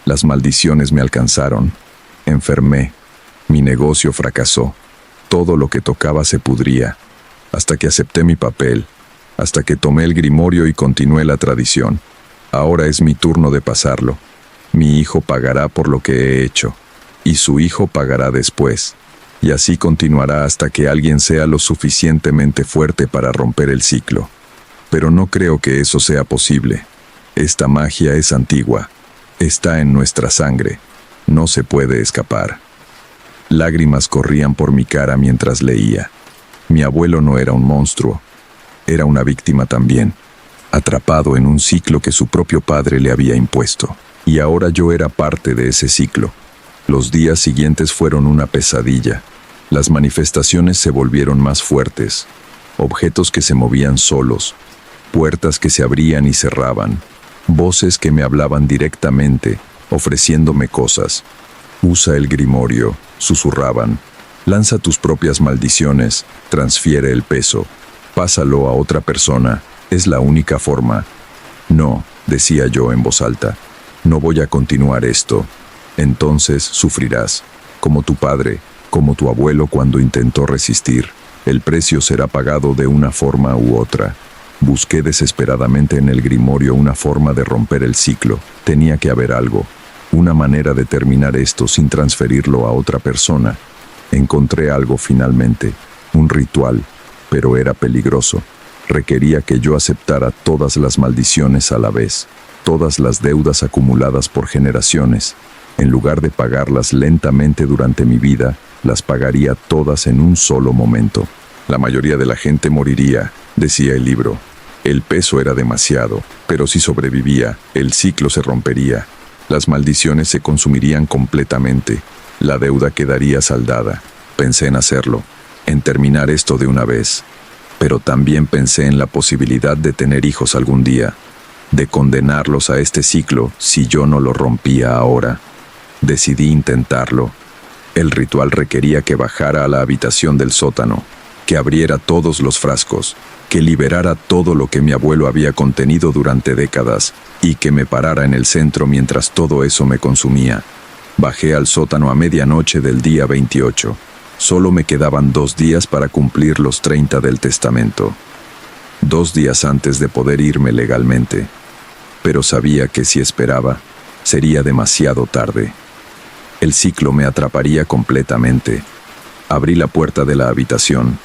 las maldiciones me alcanzaron. Enfermé. Mi negocio fracasó. Todo lo que tocaba se pudría. Hasta que acepté mi papel. Hasta que tomé el grimorio y continué la tradición. Ahora es mi turno de pasarlo. Mi hijo pagará por lo que he hecho. Y su hijo pagará después. Y así continuará hasta que alguien sea lo suficientemente fuerte para romper el ciclo. Pero no creo que eso sea posible. Esta magia es antigua. Está en nuestra sangre. No se puede escapar. Lágrimas corrían por mi cara mientras leía. Mi abuelo no era un monstruo. Era una víctima también, atrapado en un ciclo que su propio padre le había impuesto. Y ahora yo era parte de ese ciclo. Los días siguientes fueron una pesadilla. Las manifestaciones se volvieron más fuertes. Objetos que se movían solos. Puertas que se abrían y cerraban. Voces que me hablaban directamente, ofreciéndome cosas. Usa el grimorio, susurraban. Lanza tus propias maldiciones, transfiere el peso. Pásalo a otra persona, es la única forma. No, decía yo en voz alta, no voy a continuar esto. Entonces sufrirás, como tu padre, como tu abuelo cuando intentó resistir. El precio será pagado de una forma u otra. Busqué desesperadamente en el grimorio una forma de romper el ciclo. Tenía que haber algo, una manera de terminar esto sin transferirlo a otra persona. Encontré algo finalmente, un ritual, pero era peligroso. Requería que yo aceptara todas las maldiciones a la vez, todas las deudas acumuladas por generaciones. En lugar de pagarlas lentamente durante mi vida, las pagaría todas en un solo momento. La mayoría de la gente moriría, decía el libro. El peso era demasiado, pero si sobrevivía, el ciclo se rompería. Las maldiciones se consumirían completamente. La deuda quedaría saldada. Pensé en hacerlo, en terminar esto de una vez. Pero también pensé en la posibilidad de tener hijos algún día, de condenarlos a este ciclo si yo no lo rompía ahora. Decidí intentarlo. El ritual requería que bajara a la habitación del sótano, que abriera todos los frascos, que liberara todo lo que mi abuelo había contenido durante décadas y que me parara en el centro mientras todo eso me consumía. Bajé al sótano a medianoche del día 28. Solo me quedaban 2 días para cumplir los 30 del testamento. 2 días antes de poder irme legalmente. Pero sabía que si esperaba, sería demasiado tarde. El ciclo me atraparía completamente. Abrí la puerta de la habitación.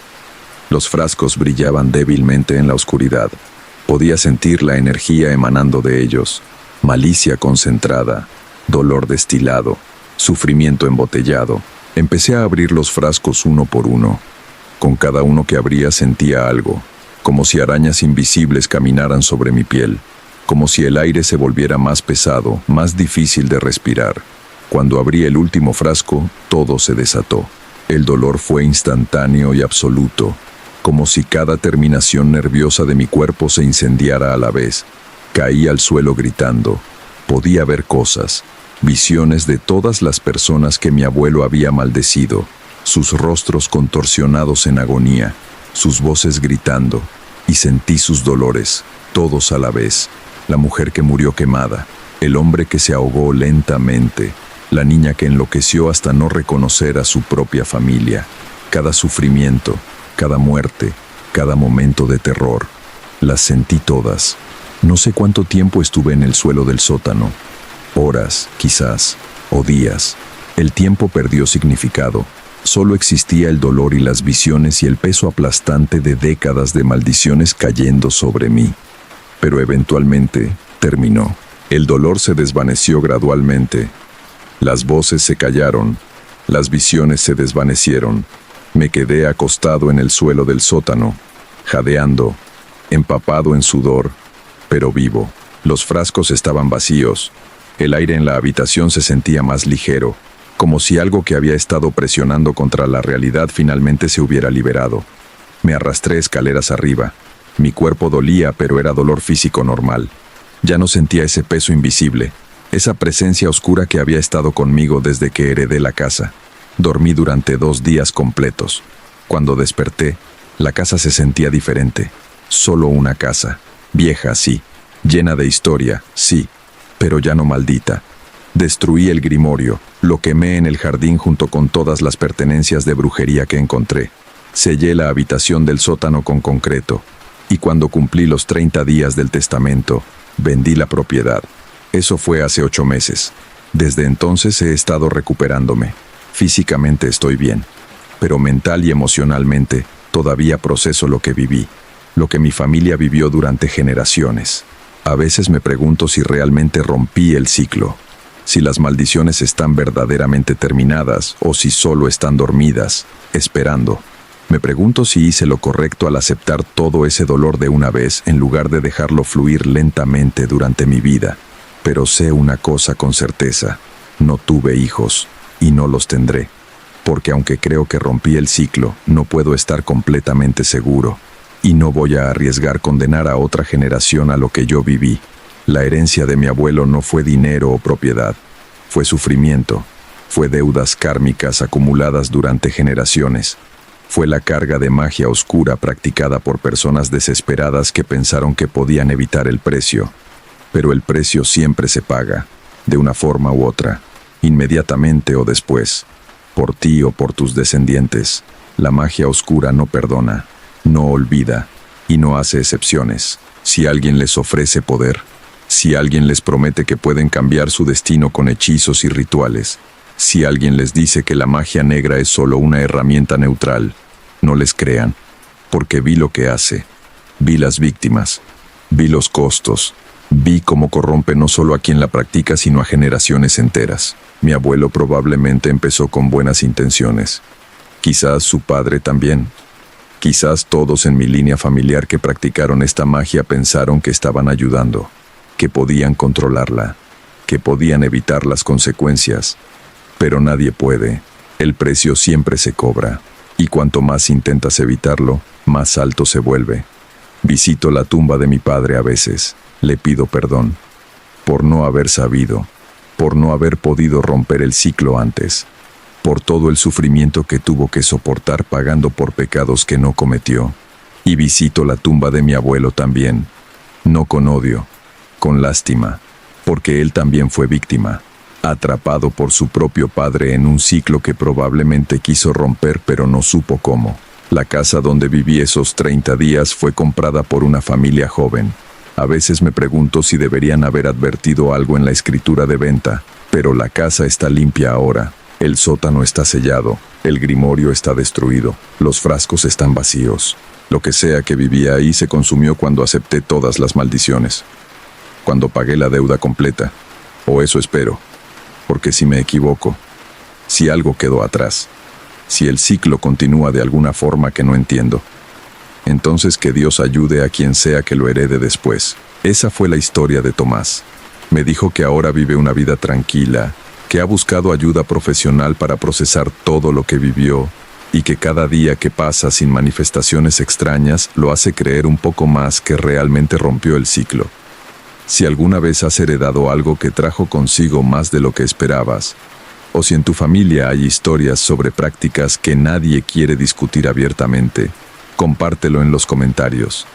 Los frascos brillaban débilmente en la oscuridad. Podía sentir la energía emanando de ellos. Malicia concentrada, dolor destilado, sufrimiento embotellado. Empecé a abrir los frascos uno por uno. Con cada uno que abría sentía algo, como si arañas invisibles caminaran sobre mi piel, como si el aire se volviera más pesado, más difícil de respirar. Cuando abrí el último frasco, todo se desató. El dolor fue instantáneo y absoluto, como si cada terminación nerviosa de mi cuerpo se incendiara a la vez. Caí al suelo gritando. Podía ver cosas, visiones de todas las personas que mi abuelo había maldecido, sus rostros contorsionados en agonía, sus voces gritando, y sentí sus dolores, todos a la vez. La mujer que murió quemada, el hombre que se ahogó lentamente, la niña que enloqueció hasta no reconocer a su propia familia. Cada sufrimiento, cada muerte, cada momento de terror, las sentí todas. No sé cuánto tiempo estuve en el suelo del sótano. Horas, quizás, o días. El tiempo perdió significado. Solo existía el dolor y las visiones y el peso aplastante de décadas de maldiciones cayendo sobre mí. Pero eventualmente terminó. El dolor se desvaneció gradualmente. Las voces se callaron. Las visiones se desvanecieron. Me quedé acostado en el suelo del sótano, jadeando, empapado en sudor, pero vivo. Los frascos estaban vacíos. El aire en la habitación se sentía más ligero, como si algo que había estado presionando contra la realidad finalmente se hubiera liberado. Me arrastré escaleras arriba. Mi cuerpo dolía, pero era dolor físico normal. Ya no sentía ese peso invisible, esa presencia oscura que había estado conmigo desde que heredé la casa. Dormí durante 2 días completos. Cuando desperté, la casa se sentía diferente. Solo una casa, vieja, sí, llena de historia, sí, pero ya no maldita. Destruí el grimorio, lo quemé en el jardín junto con todas las pertenencias de brujería que encontré. Sellé la habitación del sótano con concreto, y cuando cumplí los 30 días del testamento, vendí la propiedad. Eso fue hace 8 meses. Desde entonces he estado recuperándome. Físicamente estoy bien, pero mental y emocionalmente todavía proceso lo que viví, lo que mi familia vivió durante generaciones. A veces me pregunto si realmente rompí el ciclo, si las maldiciones están verdaderamente terminadas o si solo están dormidas, esperando. Me pregunto si hice lo correcto al aceptar todo ese dolor de una vez en lugar de dejarlo fluir lentamente durante mi vida. Pero sé una cosa con certeza, no tuve hijos y no los tendré, porque aunque creo que rompí el ciclo, no puedo estar completamente seguro, y no voy a arriesgar condenar a otra generación a lo que yo viví. La herencia de mi abuelo no fue dinero o propiedad, fue sufrimiento, fue deudas kármicas acumuladas durante generaciones, fue la carga de magia oscura practicada por personas desesperadas que pensaron que podían evitar el precio. Pero el precio siempre se paga, de una forma u otra, inmediatamente o después, por ti o por tus descendientes. La magia oscura no perdona, no olvida y no hace excepciones. Si alguien les ofrece poder, si alguien les promete que pueden cambiar su destino con hechizos y rituales, si alguien les dice que la magia negra es solo una herramienta neutral, no les crean, porque vi lo que hace, vi las víctimas, vi los costos, vi cómo corrompe no solo a quien la practica, sino a generaciones enteras. Mi abuelo probablemente empezó con buenas intenciones. Quizás su padre también. Quizás todos en mi línea familiar que practicaron esta magia pensaron que estaban ayudando, que podían controlarla, que podían evitar las consecuencias. Pero nadie puede. El precio siempre se cobra. Y cuanto más intentas evitarlo, más alto se vuelve. Visito la tumba de mi padre a veces. Le pido perdón. Por no haber sabido. Por no haber podido romper el ciclo antes. Por todo el sufrimiento que tuvo que soportar pagando por pecados que no cometió. Y visito la tumba de mi abuelo también. No con odio, con lástima. Porque él también fue víctima. Atrapado por su propio padre en un ciclo que probablemente quiso romper pero no supo cómo. La casa donde viví esos 30 días fue comprada por una familia joven. A veces me pregunto si deberían haber advertido algo en la escritura de venta, pero la casa está limpia ahora. El sótano está sellado, el grimorio está destruido, los frascos están vacíos. Lo que sea que vivía ahí se consumió cuando acepté todas las maldiciones. Cuando pagué la deuda completa. O eso espero. Porque si me equivoco, si algo quedó atrás, si el ciclo continúa de alguna forma que no entiendo, entonces que Dios ayude a quien sea que lo herede después. Esa fue la historia de Tomás. Me dijo que ahora vive una vida tranquila, que ha buscado ayuda profesional para procesar todo lo que vivió, y que cada día que pasa sin manifestaciones extrañas lo hace creer un poco más que realmente rompió el ciclo. Si alguna vez has heredado algo que trajo consigo más de lo que esperabas, o si en tu familia hay historias sobre prácticas que nadie quiere discutir abiertamente, compártelo en los comentarios.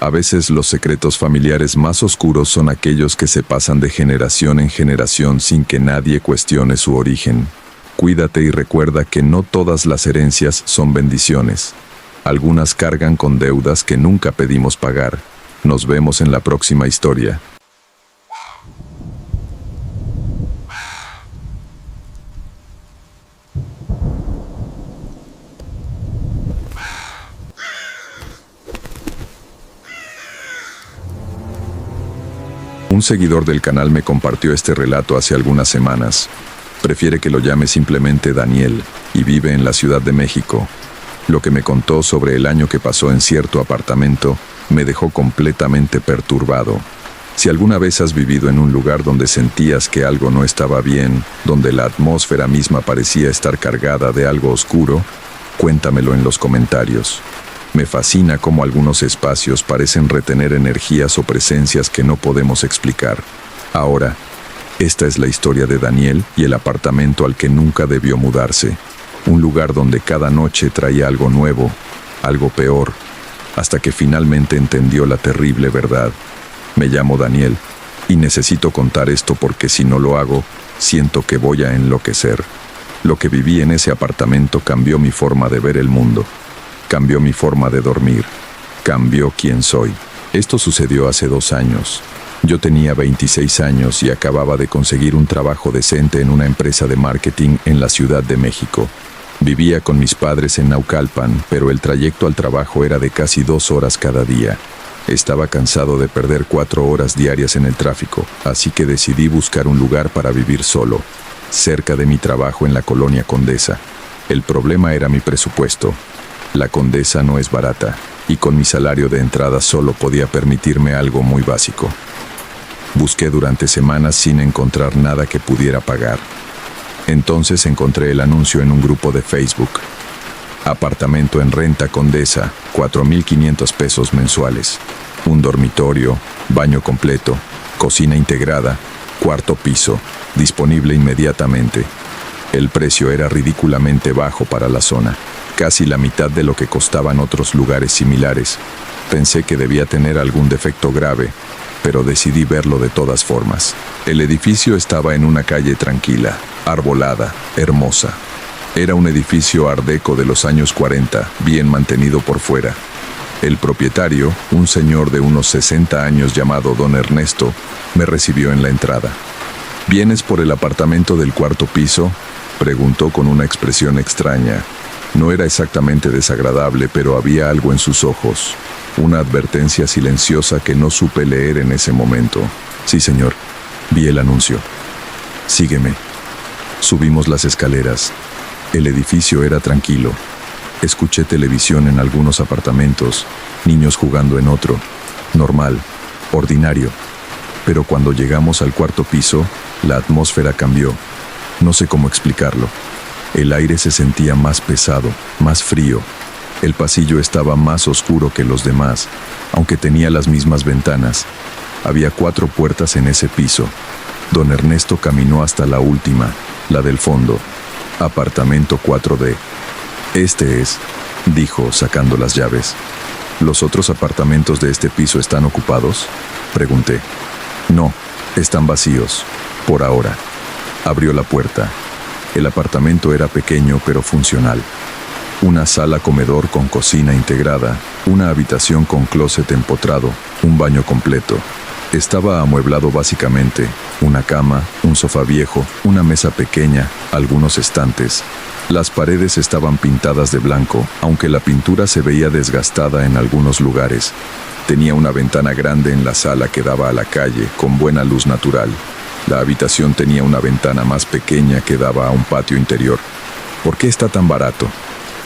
A veces los secretos familiares más oscuros son aquellos que se pasan de generación en generación sin que nadie cuestione su origen. Cuídate y recuerda que no todas las herencias son bendiciones. Algunas cargan con deudas que nunca pedimos pagar. Nos vemos en la próxima historia. Un seguidor del canal me compartió este relato hace algunas semanas. Prefiere que lo llame simplemente Daniel, y vive en la Ciudad de México. Lo que me contó sobre el año que pasó en cierto apartamento me dejó completamente perturbado. Si alguna vez has vivido en un lugar donde sentías que algo no estaba bien, donde la atmósfera misma parecía estar cargada de algo oscuro, cuéntamelo en los comentarios. Me fascina cómo algunos espacios parecen retener energías o presencias que no podemos explicar. Ahora, esta es la historia de Daniel y el apartamento al que nunca debió mudarse. Un lugar donde cada noche traía algo nuevo, algo peor, hasta que finalmente entendió la terrible verdad. Me llamo Daniel y necesito contar esto porque si no lo hago, siento que voy a enloquecer. Lo que viví en ese apartamento cambió mi forma de ver el mundo. Cambió mi forma de dormir. Cambió quién soy. Esto sucedió hace 2 años. Yo tenía 26 años y acababa de conseguir un trabajo decente en una empresa de marketing en la Ciudad de México. Vivía con mis padres en Naucalpan, pero el trayecto al trabajo era de casi 2 horas cada día. Estaba cansado de perder 4 horas diarias en el tráfico, así que decidí buscar un lugar para vivir solo, cerca de mi trabajo en la colonia Condesa. El problema era mi presupuesto. La Condesa no es barata, y con mi salario de entrada solo podía permitirme algo muy básico. Busqué durante semanas sin encontrar nada que pudiera pagar. Entonces encontré el anuncio en un grupo de Facebook. Apartamento en renta Condesa, 4,500 pesos mensuales. Un dormitorio, baño completo, cocina integrada, Cuarto piso, disponible inmediatamente. El precio era ridículamente bajo para la zona, casi la mitad de lo que costaban otros lugares similares. Pensé que debía tener algún defecto grave, pero decidí verlo de todas formas. El edificio estaba en una calle tranquila, arbolada, hermosa. Era un edificio art deco de los años 40, bien mantenido por fuera. El propietario, un señor de unos 60 años llamado Don Ernesto, me recibió en la entrada. ¿Vienes por el apartamento del cuarto piso?, preguntó con una expresión extraña. No era exactamente desagradable, pero había algo en sus ojos, una advertencia silenciosa que no supe leer en ese momento. Sí, señor. Vi el anuncio. Sígueme. Subimos las escaleras. El edificio era tranquilo. Escuché televisión en algunos apartamentos, niños jugando en otro. Normal, ordinario. Pero cuando llegamos al cuarto piso, la atmósfera cambió. No sé cómo explicarlo. El aire se sentía más pesado, más frío. El pasillo estaba más oscuro que los demás, aunque tenía las mismas ventanas. Había 4 puertas en ese piso. Don Ernesto caminó hasta la última, la del fondo. Apartamento 4D. Este es, dijo, sacando las llaves. ¿Los otros apartamentos de este piso están ocupados?, pregunté. No, están vacíos, por ahora. Abrió la puerta. El apartamento era pequeño pero funcional. Una sala-comedor con cocina integrada, una habitación con closet empotrado, un baño completo. Estaba amueblado básicamente: una cama, un sofá viejo, una mesa pequeña, algunos estantes. Las paredes estaban pintadas de blanco, aunque la pintura se veía desgastada en algunos lugares. Tenía una ventana grande en la sala que daba a la calle, con buena luz natural. La habitación tenía una ventana más pequeña que daba a un patio interior. ¿Por qué está tan barato?,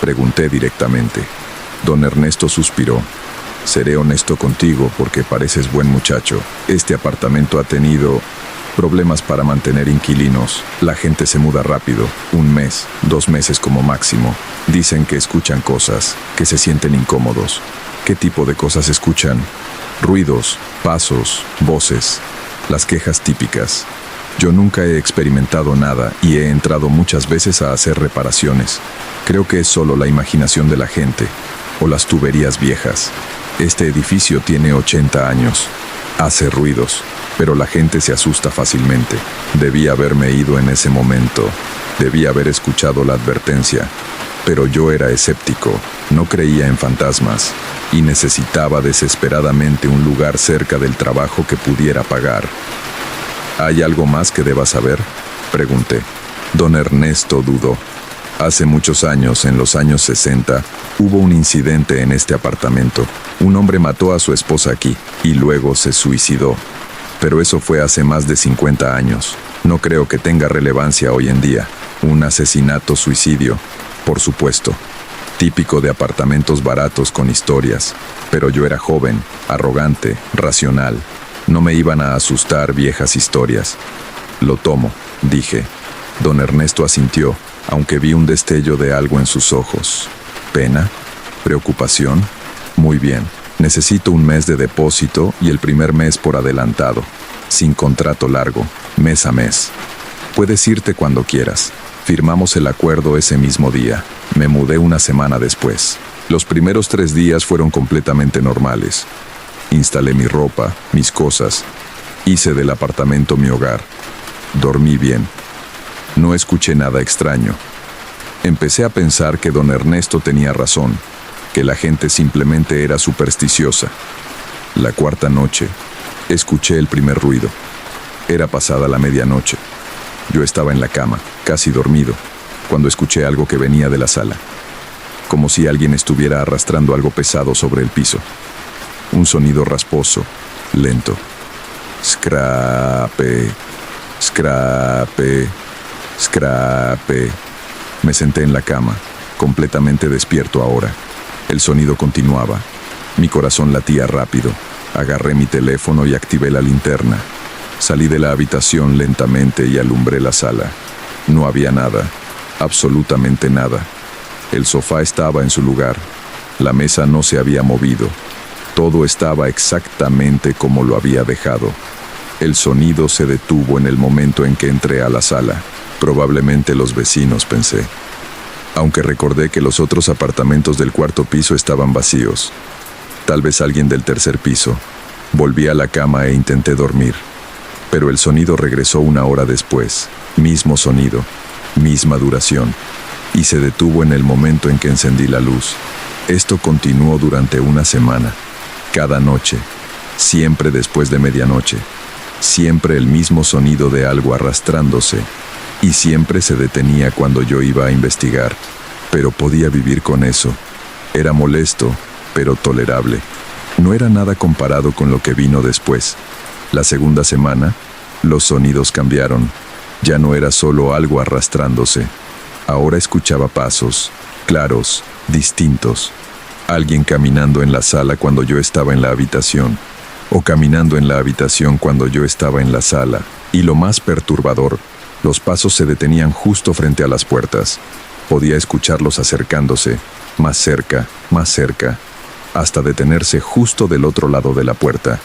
pregunté directamente. Don Ernesto suspiró. Seré honesto contigo porque pareces buen muchacho. Este apartamento ha tenido problemas para mantener inquilinos. La gente se muda rápido, 1 mes, 2 meses como máximo. Dicen que escuchan cosas, que se sienten incómodos. ¿Qué tipo de cosas escuchan? Ruidos, pasos, voces, las quejas típicas. Yo nunca he experimentado nada y he entrado muchas veces a hacer reparaciones. Creo que es solo la imaginación de la gente, o las tuberías viejas. Este edificio tiene 80 años. Hace ruidos, pero la gente se asusta fácilmente. Debí haberme ido en ese momento. Debí haber escuchado la advertencia. Pero yo era escéptico, no creía en fantasmas, y necesitaba desesperadamente un lugar cerca del trabajo que pudiera pagar. ¿Hay algo más que deba saber?, pregunté. Don Ernesto dudó. Hace muchos años, en los años 60, hubo un incidente en este apartamento. Un hombre mató a su esposa aquí, y luego se suicidó. Pero eso fue hace más de 50 años. No creo que tenga relevancia hoy en día. Un asesinato-suicidio, por supuesto. Típico de apartamentos baratos con historias. Pero yo era joven, arrogante, racional. No me iban a asustar viejas historias. Lo tomo, dije. Don Ernesto asintió, aunque vi un destello de algo en sus ojos. ¿Pena? ¿Preocupación? Muy bien. Necesito 1 mes de depósito y el primer mes por adelantado. Sin contrato largo, mes a mes. Puedes irte cuando quieras. Firmamos el acuerdo ese mismo día. Me mudé 1 semana después. Los primeros 3 días fueron completamente normales. Instalé mi ropa, mis cosas. Hice del apartamento mi hogar. Dormí bien. No escuché nada extraño. Empecé a pensar que don Ernesto tenía razón, que la gente simplemente era supersticiosa. La 4ª noche, escuché el primer ruido. Era pasada la medianoche. Yo estaba en la cama, casi dormido, cuando escuché algo que venía de la sala. Como si alguien estuviera arrastrando algo pesado sobre el piso. Un sonido rasposo, lento. Scrape, scrape, scrape. Me senté en la cama, completamente despierto ahora. El sonido continuaba. Mi corazón latía rápido. Agarré mi teléfono y activé la linterna. Salí de la habitación lentamente y alumbré la sala. No había nada, absolutamente nada. El sofá estaba en su lugar. La mesa no se había movido. Todo estaba exactamente como lo había dejado. El sonido se detuvo en el momento en que entré a la sala. Probablemente los vecinos, pensé. Aunque recordé que los otros apartamentos del cuarto piso estaban vacíos. Tal vez alguien del tercer piso. Volví a la cama e intenté dormir. Pero el sonido regresó 1 hora después. Mismo sonido, misma duración. Y se detuvo en el momento en que encendí la luz. Esto continuó durante 1 semana. Cada noche. Siempre después de medianoche. Siempre el mismo sonido de algo arrastrándose. Y siempre se detenía cuando yo iba a investigar. Pero podía vivir con eso. Era molesto, pero tolerable. No era nada comparado con lo que vino después. La segunda semana, los sonidos cambiaron. Ya no era solo algo arrastrándose. Ahora escuchaba pasos, claros, distintos. Alguien caminando en la sala cuando yo estaba en la habitación. O caminando en la habitación cuando yo estaba en la sala. Y lo más perturbador, los pasos se detenían justo frente a las puertas. Podía escucharlos acercándose, más cerca, hasta detenerse justo del otro lado de la puerta,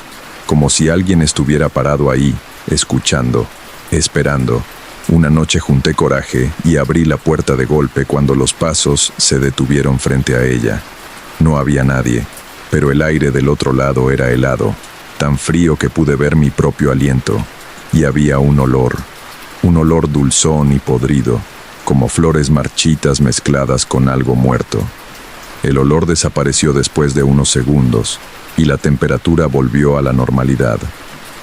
como si alguien estuviera parado ahí, escuchando, esperando. Una noche junté coraje y abrí la puerta de golpe cuando los pasos se detuvieron frente a ella. No había nadie, pero el aire del otro lado era helado, tan frío que pude ver mi propio aliento, y había un olor dulzón y podrido, como flores marchitas mezcladas con algo muerto. El olor desapareció después de unos segundos, y la temperatura volvió a la normalidad.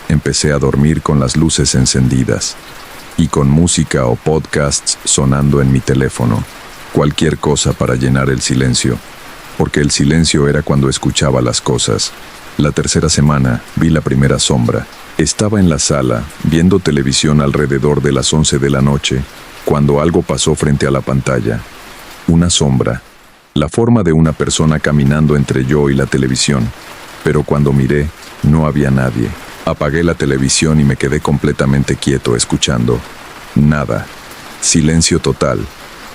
Empecé a dormir con las luces encendidas, y con música o podcasts sonando en mi teléfono, cualquier cosa para llenar el silencio, porque el silencio era cuando escuchaba las cosas. La tercera semana vi la primera sombra. Estaba en la sala, viendo televisión alrededor de las 11 de la noche, cuando algo pasó frente a la pantalla. Una sombra, la forma de una persona caminando entre yo y la televisión. Pero cuando miré, no había nadie. Apagué la televisión y me quedé completamente quieto escuchando. Nada. Silencio total.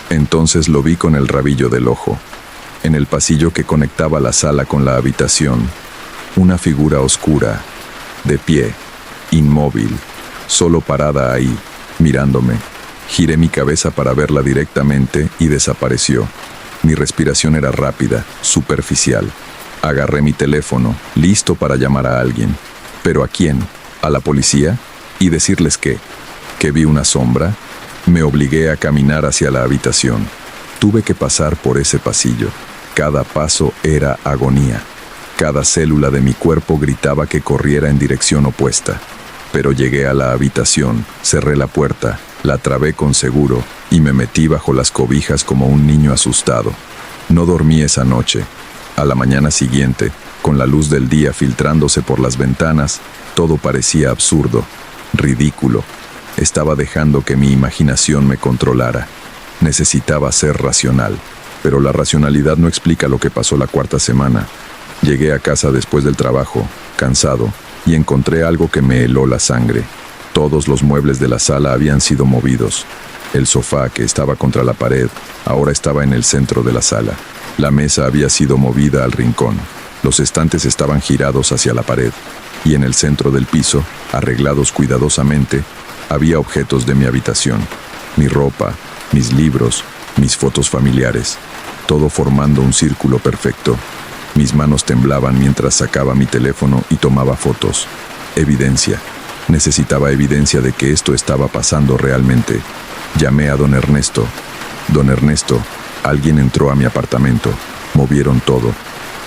Entonces lo vi con el rabillo del ojo. En el pasillo que conectaba la sala con la habitación, una figura oscura, de pie, inmóvil, solo parada ahí, mirándome. Giré mi cabeza para verla directamente y desapareció. Mi respiración era rápida, superficial. Agarré mi teléfono, listo para llamar a alguien. ¿Pero a quién? ¿A la policía? ¿Y decirles qué? ¿Que vi una sombra? Me obligué a caminar hacia la habitación. Tuve que pasar por ese pasillo. Cada paso era agonía. Cada célula de mi cuerpo gritaba que corriera en dirección opuesta. Pero llegué a la habitación, cerré la puerta, la trabé con seguro y me metí bajo las cobijas como un niño asustado. No dormí esa noche. A la mañana siguiente, con la luz del día filtrándose por las ventanas, todo parecía absurdo, ridículo. Estaba dejando que mi imaginación me controlara. Necesitaba ser racional, pero la racionalidad no explica lo que pasó la cuarta semana. Llegué a casa después del trabajo, cansado, y encontré algo que me heló la sangre. Todos los muebles de la sala habían sido movidos. El sofá, que estaba contra la pared, ahora estaba en el centro de la sala. La mesa había sido movida al rincón. Los estantes estaban girados hacia la pared. Y en el centro del piso, arreglados cuidadosamente, había objetos de mi habitación. Mi ropa, mis libros, mis fotos familiares. Todo formando un círculo perfecto. Mis manos temblaban mientras sacaba mi teléfono y tomaba fotos. Evidencia. Necesitaba evidencia de que esto estaba pasando realmente. Llamé a don Ernesto. Don Ernesto, alguien entró a mi apartamento. Movieron todo.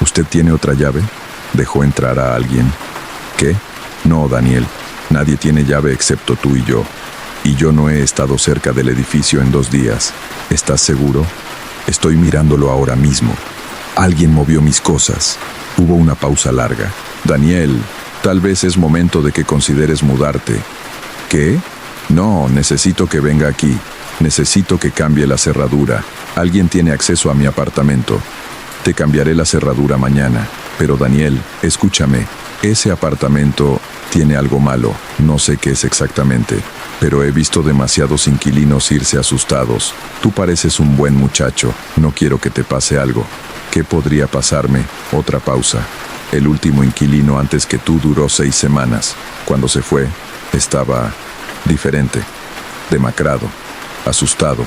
¿Usted tiene otra llave? ¿Dejó entrar a alguien? ¿Qué? No, Daniel. Nadie tiene llave excepto tú y yo. Y yo no he estado cerca del edificio en 2 días. ¿Estás seguro? Estoy mirándolo ahora mismo. Alguien movió mis cosas. Hubo una pausa larga. Daniel, tal vez es momento de que consideres mudarte. ¿Qué? No, necesito que venga aquí. Necesito que cambie la cerradura. Alguien tiene acceso a mi apartamento. Te cambiaré la cerradura mañana. Pero Daniel, escúchame. Ese apartamento tiene algo malo. No sé qué es exactamente. pero he visto demasiados inquilinos irse asustados. Tú pareces un buen muchacho, no quiero que te pase algo. ¿Qué podría pasarme? Otra pausa. El último inquilino antes que tú duró 6 semanas. Cuando se fue, estaba diferente, demacrado, asustado.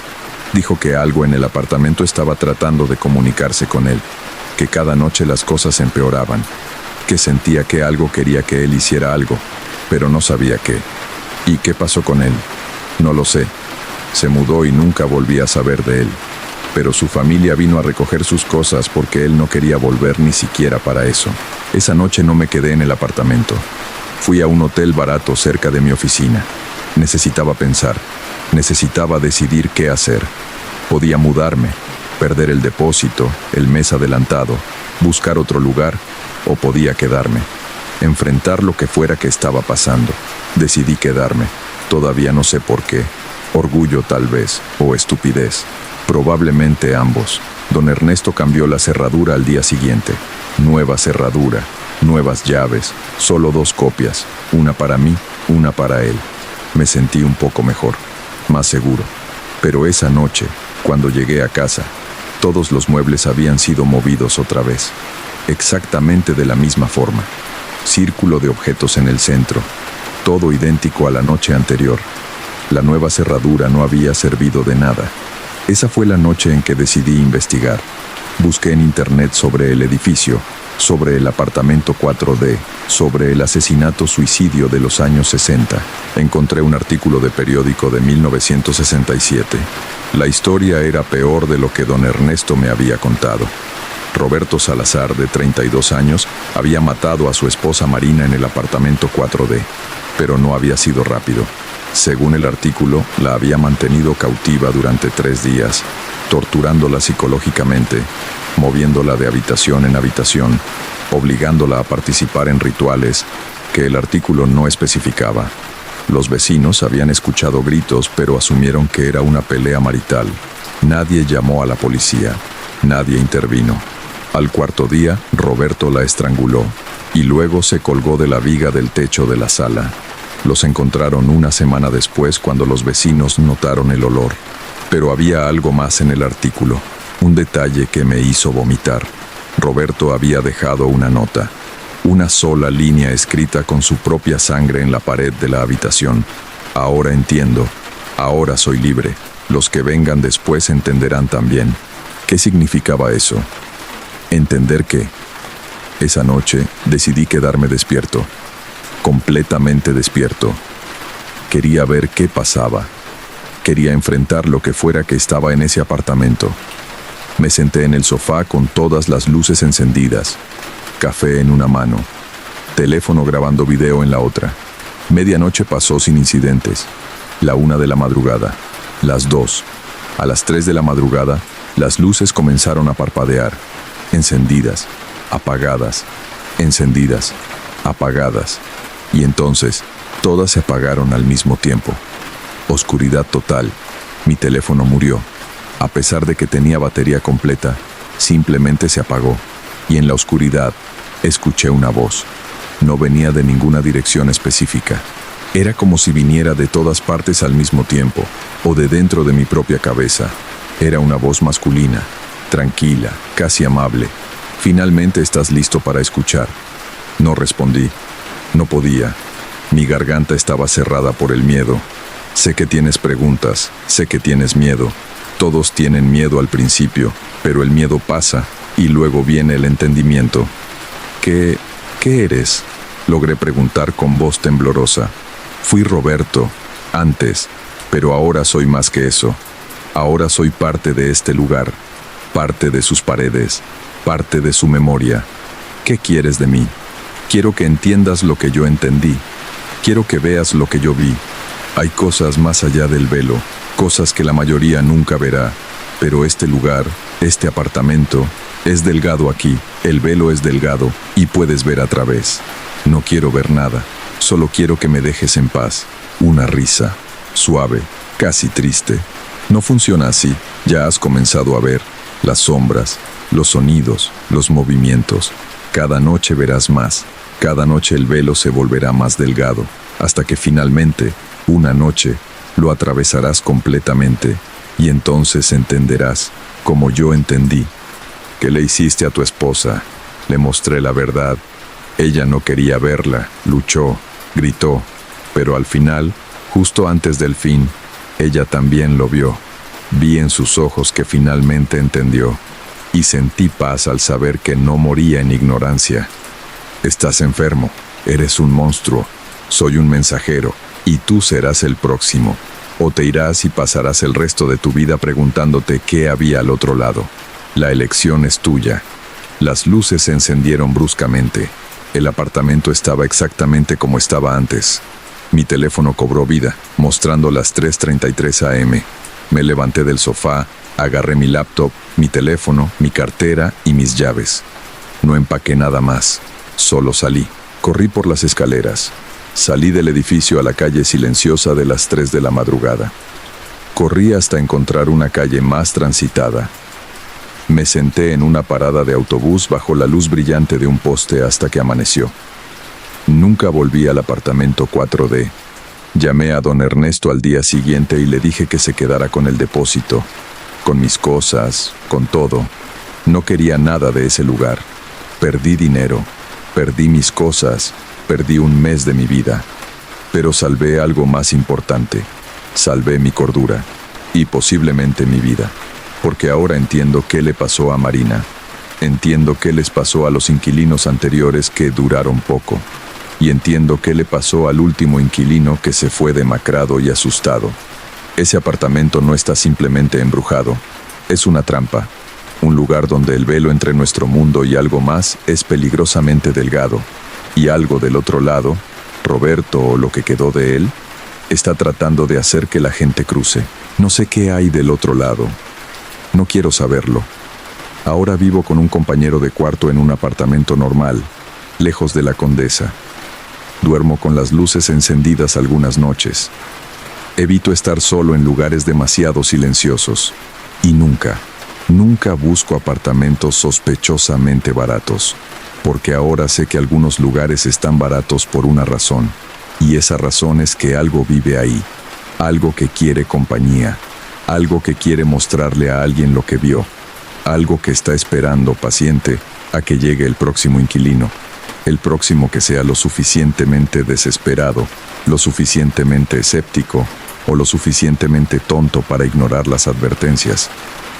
Dijo que algo en el apartamento estaba tratando de comunicarse con él, que cada noche las cosas empeoraban, que sentía que algo quería que él hiciera algo, pero no sabía qué. ¿Y qué pasó con él? No lo sé. Se mudó y nunca volví a saber de él. Pero su familia vino a recoger sus cosas porque él no quería volver ni siquiera para eso. Esa noche no me quedé en el apartamento. Fui a un hotel barato cerca de mi oficina. Necesitaba pensar. Necesitaba decidir qué hacer. Podía mudarme, perder el depósito, el mes adelantado, buscar otro lugar, o podía quedarme. Enfrentar lo que fuera que estaba pasando. Decidí quedarme. Todavía no sé por qué. Orgullo tal vez, o estupidez. Probablemente ambos. Don Ernesto cambió la cerradura al día siguiente. Nueva cerradura, nuevas llaves, solo 2 copias, una para mí, una para él. Me sentí un poco mejor, más seguro. Pero esa noche, cuando llegué a casa, todos los muebles habían sido movidos otra vez. Exactamente de la misma forma. Círculo de objetos en el centro. Todo idéntico a la noche anterior. La nueva cerradura no había servido de nada. Esa fue la noche en que decidí investigar. Busqué en internet sobre el edificio, sobre el apartamento 4D, sobre el asesinato-suicidio de los años 60. Encontré un artículo de periódico de 1967. La historia era peor de lo que don Ernesto me había contado. Roberto Salazar, de 32 años, había matado a su esposa Marina en el apartamento 4D, pero no había sido rápido. Según el artículo, la había mantenido cautiva durante 3 días, torturándola psicológicamente, moviéndola de habitación en habitación, obligándola a participar en rituales que el artículo no especificaba. Los vecinos habían escuchado gritos, pero asumieron que era una pelea marital. Nadie llamó a la policía, nadie intervino. Al 4.º día, Roberto la estranguló y luego se colgó de la viga del techo de la sala. Los encontraron una semana después cuando los vecinos notaron el olor. Pero había algo más en el artículo, un detalle que me hizo vomitar. Roberto había dejado una nota, una sola línea escrita con su propia sangre en la pared de la habitación. Ahora entiendo, ahora soy libre. Los que vengan después entenderán también. ¿Qué significaba eso? Entender que, esa noche, decidí quedarme despierto. Completamente despierto. Quería ver qué pasaba. Quería enfrentar lo que fuera que estaba en ese apartamento. Me senté en el sofá con todas las luces encendidas. Café en una mano. Teléfono grabando video en la otra. Medianoche pasó sin incidentes. La 1 de la madrugada. Las 2. A las 3 de la madrugada, las luces comenzaron a parpadear. Encendidas. Apagadas. Encendidas. Apagadas. Y entonces, todas se apagaron al mismo tiempo. Oscuridad total. Mi teléfono murió. A pesar de que tenía batería completa, simplemente se apagó. Y en la oscuridad, escuché una voz. No venía de ninguna dirección específica. Era como si viniera de todas partes al mismo tiempo, o de dentro de mi propia cabeza. Era una voz masculina, tranquila, casi amable. Finalmente estás listo para escuchar. No respondí. No podía. Mi garganta estaba cerrada por el miedo. Sé que tienes preguntas, sé que tienes miedo. Todos tienen miedo al principio, pero el miedo pasa y luego viene el entendimiento. ¿Qué eres?, logré preguntar con voz temblorosa. Fui Roberto, antes, pero ahora soy más que eso. Ahora soy parte de este lugar, parte de sus paredes, parte de su memoria. ¿Qué quieres de mí? Quiero que entiendas lo que yo entendí. Quiero que veas lo que yo vi. Hay cosas más allá del velo, cosas que la mayoría nunca verá. Pero este lugar, este apartamento, es delgado aquí. El velo es delgado y puedes ver a través. No quiero ver nada. Solo quiero que me dejes en paz. Una risa, suave, casi triste. No funciona así. Ya has comenzado a ver las sombras, los sonidos, los movimientos. Cada noche verás más. Cada noche el velo se volverá más delgado, hasta que finalmente Una noche lo atravesarás completamente y entonces entenderás, como yo entendí, que le hiciste a tu esposa. Le mostré la verdad. Ella no quería verla, luchó, gritó, pero al final, justo antes del fin, ella también lo vio. Vi en sus ojos que finalmente entendió, y sentí paz al saber que no moría en ignorancia. Estás enfermo, eres un monstruo, soy un mensajero, y tú serás el próximo. O te irás y pasarás el resto de tu vida preguntándote qué había al otro lado. La elección es tuya. Las luces se encendieron bruscamente. El apartamento estaba exactamente como estaba antes. Mi teléfono cobró vida, mostrando las 3:33 am. Me levanté del sofá, agarré mi laptop, mi teléfono, mi cartera y mis llaves. No empaqué nada más, solo salí. Corrí por las escaleras. Salí del edificio a la calle silenciosa de las 3 de la madrugada. Corrí hasta encontrar una calle más transitada. Me senté en una parada de autobús bajo la luz brillante de un poste hasta que amaneció. Nunca volví al apartamento 4D. Llamé a don Ernesto al día siguiente y le dije que se quedara con el depósito, con mis cosas, con todo. No quería nada de ese lugar. Perdí dinero, perdí mis cosas, perdí un mes de mi vida. Pero salvé algo más importante. Salvé mi cordura y posiblemente mi vida. Porque ahora entiendo qué le pasó a Marina. Entiendo qué les pasó a los inquilinos anteriores que duraron poco. Y entiendo qué le pasó al último inquilino que se fue demacrado y asustado. Ese apartamento no está simplemente embrujado. Es una trampa. Un lugar donde el velo entre nuestro mundo y algo más es peligrosamente delgado. Y algo del otro lado, Roberto o lo que quedó de él, está tratando de hacer que la gente cruce. No sé qué hay del otro lado. No quiero saberlo. Ahora vivo con un compañero de cuarto en un apartamento normal, lejos de la Condesa. Duermo con las luces encendidas algunas noches. Evito estar solo en lugares demasiado silenciosos. Y nunca busco apartamentos sospechosamente baratos. Porque ahora sé que algunos lugares están baratos por una razón. Y esa razón es que algo vive ahí. Algo que quiere compañía. Algo que quiere mostrarle a alguien lo que vio. Algo que está esperando paciente a que llegue el próximo inquilino. El próximo que sea lo suficientemente desesperado, lo suficientemente escéptico o lo suficientemente tonto para ignorar las advertencias,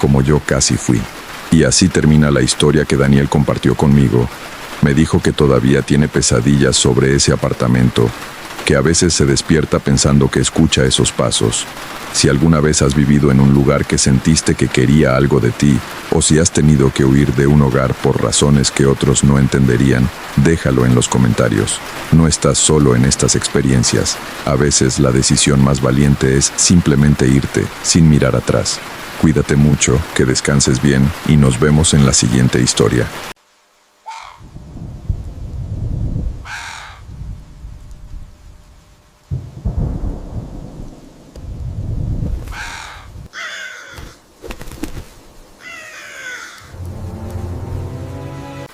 como yo casi fui. Y así termina la historia que Daniel compartió conmigo. Me dijo que todavía tiene pesadillas sobre ese apartamento, que a veces se despierta pensando que escucha esos pasos. Si alguna vez has vivido en un lugar que sentiste que quería algo de ti, o si has tenido que huir de un hogar por razones que otros no entenderían, déjalo en los comentarios. No estás solo en estas experiencias. A veces la decisión más valiente es simplemente irte, sin mirar atrás. Cuídate mucho, que descanses bien, y nos vemos en la siguiente historia.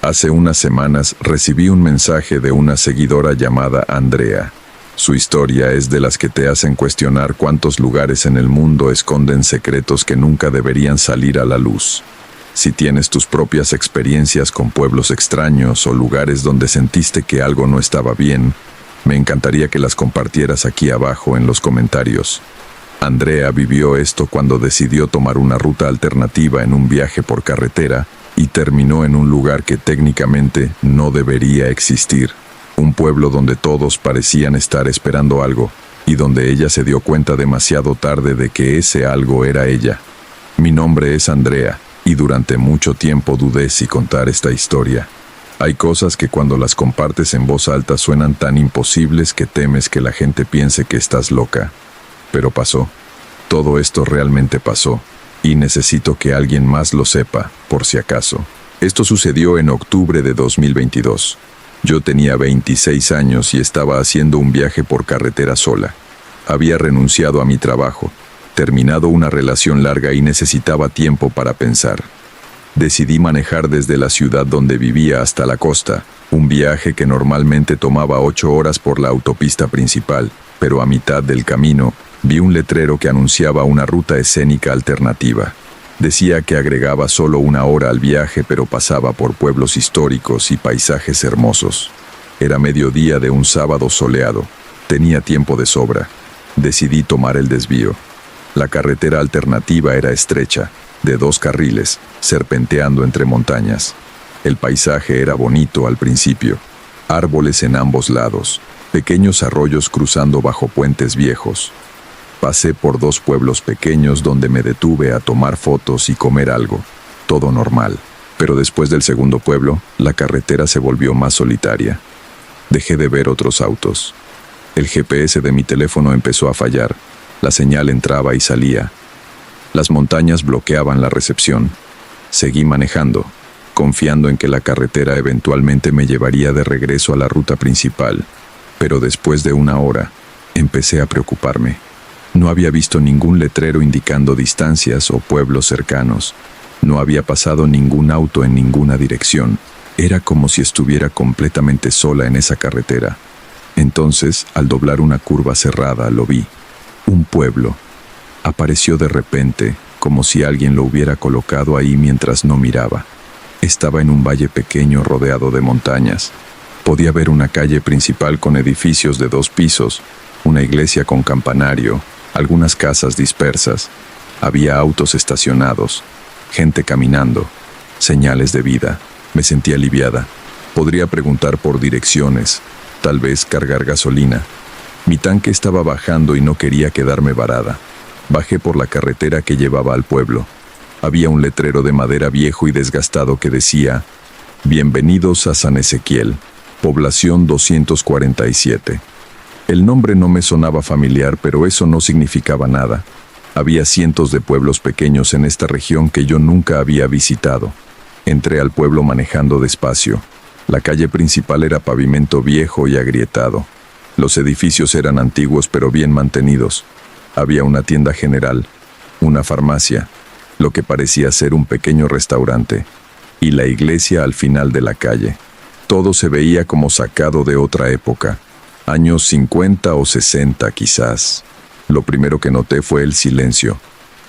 Hace unas semanas recibí un mensaje de una seguidora llamada Andrea. Su historia es de las que te hacen cuestionar cuántos lugares en el mundo esconden secretos que nunca deberían salir a la luz. Si tienes tus propias experiencias con pueblos extraños o lugares donde sentiste que algo no estaba bien, me encantaría que las compartieras aquí abajo en los comentarios. Andrea vivió esto cuando decidió tomar una ruta alternativa en un viaje por carretera y terminó en un lugar que técnicamente no debería existir. Un pueblo donde todos parecían estar esperando algo, y donde ella se dio cuenta demasiado tarde de que ese algo era ella. Mi nombre es Andrea, y durante mucho tiempo dudé si contar esta historia. Hay cosas que cuando las compartes en voz alta suenan tan imposibles que temes que la gente piense que estás loca. Pero pasó. Todo esto realmente pasó. Y necesito que alguien más lo sepa, por si acaso. Esto sucedió en octubre de 2022. Yo tenía 26 años y estaba haciendo un viaje por carretera sola. Había renunciado a mi trabajo, terminado una relación larga y necesitaba tiempo para pensar. Decidí manejar desde la ciudad donde vivía hasta la costa, un viaje que normalmente tomaba 8 horas por la autopista principal, pero a mitad del camino vi un letrero que anunciaba una ruta escénica alternativa. Decía que agregaba solo 1 hora al viaje, pero pasaba por pueblos históricos y paisajes hermosos. Era mediodía de un sábado soleado. Tenía tiempo de sobra. Decidí tomar el desvío. La carretera alternativa era estrecha, de 2 carriles, serpenteando entre montañas. El paisaje era bonito al principio. Árboles en ambos lados, pequeños arroyos cruzando bajo puentes viejos. Pasé por 2 pueblos pequeños donde me detuve a tomar fotos y comer algo. Todo normal. Pero después del segundo pueblo, la carretera se volvió más solitaria. Dejé de ver otros autos. El GPS de mi teléfono empezó a fallar. La señal entraba y salía. Las montañas bloqueaban la recepción. Seguí manejando, confiando en que la carretera eventualmente me llevaría de regreso a la ruta principal. Pero después de 1 hora, empecé a preocuparme. No había visto ningún letrero indicando distancias o pueblos cercanos. No había pasado ningún auto en ninguna dirección. Era como si estuviera completamente sola en esa carretera. Entonces, al doblar una curva cerrada, lo vi. Un pueblo. Apareció de repente, como si alguien lo hubiera colocado ahí mientras no miraba. Estaba en un valle pequeño rodeado de montañas. Podía ver una calle principal con edificios de 2 pisos, una iglesia con campanario, algunas casas dispersas. Había autos estacionados, gente caminando, señales de vida. Me sentí aliviada. Podría preguntar por direcciones, tal vez cargar gasolina. Mi tanque estaba bajando y no quería quedarme varada. Bajé por la carretera que llevaba al pueblo. Había un letrero de madera viejo y desgastado que decía: «Bienvenidos a San Ezequiel, población 247». El nombre no me sonaba familiar, pero eso no significaba nada. Había cientos de pueblos pequeños en esta región que yo nunca había visitado. Entré al pueblo manejando despacio. La calle principal era pavimento viejo y agrietado. Los edificios eran antiguos pero bien mantenidos. Había una tienda general, una farmacia, lo que parecía ser un pequeño restaurante, y la iglesia al final de la calle. Todo se veía como sacado de otra época, años 50 o 60 quizás. Lo primero que noté fue el silencio.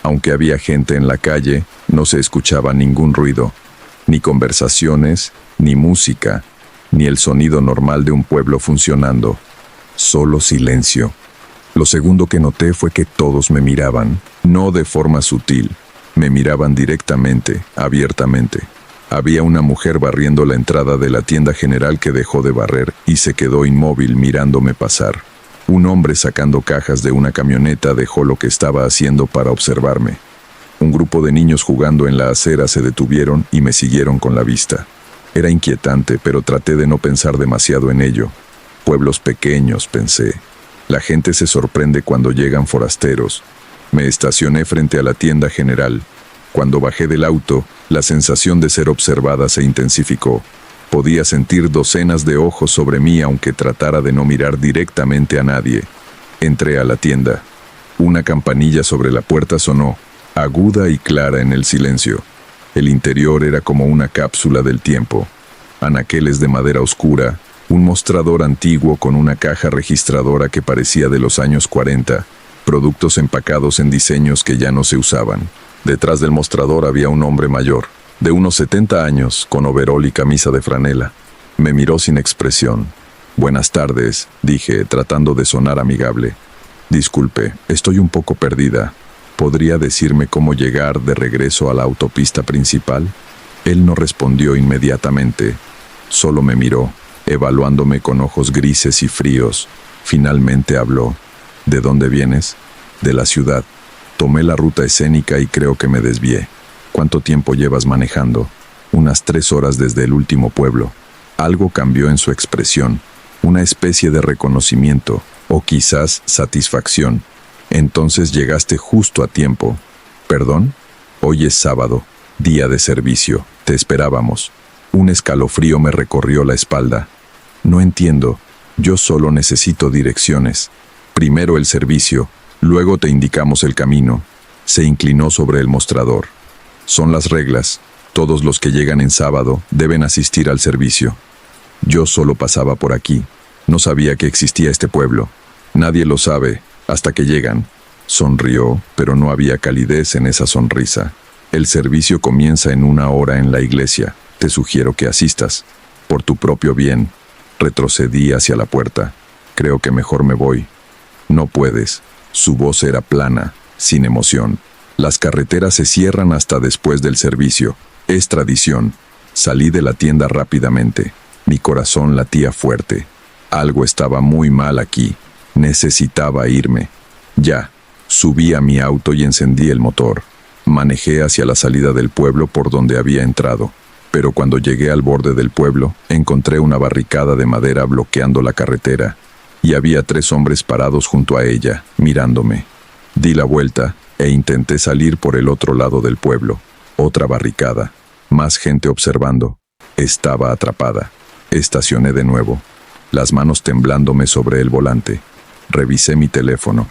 Aunque había gente en la calle, no se escuchaba ningún ruido, ni conversaciones, ni música, ni el sonido normal de un pueblo funcionando. Solo silencio. Lo segundo que noté fue que todos me miraban, no de forma sutil. Me miraban directamente, abiertamente. Había una mujer barriendo la entrada de la tienda general que dejó de barrer y se quedó inmóvil mirándome pasar. Un hombre sacando cajas de una camioneta dejó lo que estaba haciendo para observarme. Un grupo de niños jugando en la acera se detuvieron y me siguieron con la vista. Era inquietante, pero traté de no pensar demasiado en ello. Pueblos pequeños, pensé. La gente se sorprende cuando llegan forasteros. Me estacioné frente a la tienda general. Cuando bajé del auto, la sensación de ser observada se intensificó. Podía sentir docenas de ojos sobre mí aunque tratara de no mirar directamente a nadie. Entré a la tienda. Una campanilla sobre la puerta sonó, aguda y clara en el silencio. El interior era como una cápsula del tiempo. Anaqueles de madera oscura, un mostrador antiguo con una caja registradora que parecía de los años 40, productos empacados en diseños que ya no se usaban. Detrás del mostrador había un hombre mayor, de unos 70 años, con overol y camisa de franela. Me miró sin expresión. «Buenas tardes», dije, tratando de sonar amigable. «Disculpe, estoy un poco perdida. ¿Podría decirme cómo llegar de regreso a la autopista principal?» Él no respondió inmediatamente. Solo me miró, evaluándome con ojos grises y fríos. Finalmente habló. «¿De dónde vienes?» «De la ciudad. Tomé la ruta escénica y creo que me desvié». «¿Cuánto tiempo llevas manejando?» «Unas 3 horas desde el último pueblo». Algo cambió en su expresión, una especie de reconocimiento, o quizás satisfacción. «Entonces llegaste justo a tiempo». «¿Perdón?» «Hoy es sábado, día de servicio. Te esperábamos». Un escalofrío me recorrió la espalda. «No entiendo. Yo solo necesito direcciones. Primero el servicio, luego te indicamos el camino». Se inclinó sobre el mostrador. «Son las reglas. Todos los que llegan en sábado deben asistir al servicio. Yo solo pasaba por aquí. No sabía que existía este pueblo». Nadie lo sabe hasta que llegan. Sonrió, pero no había calidez en esa sonrisa. El servicio comienza en 1 hora en la iglesia. Te sugiero que asistas. Por tu propio bien. Retrocedí hacia la puerta. Creo que mejor me voy. No puedes. Su voz era plana, sin emoción. Las carreteras se cierran hasta después del servicio. Es tradición. Salí de la tienda rápidamente. Mi corazón latía fuerte. Algo estaba muy mal aquí. Necesitaba irme. Ya. Subí a mi auto y encendí el motor. Manejé hacia la salida del pueblo por donde había entrado. Pero cuando llegué al borde del pueblo, encontré una barricada de madera bloqueando la carretera. Y había 3 hombres parados junto a ella, mirándome. Di la vuelta e intenté salir por el otro lado del pueblo. Otra barricada. Más gente observando. Estaba atrapada. Estacioné de nuevo, las manos temblándome sobre el volante. Revisé mi teléfono.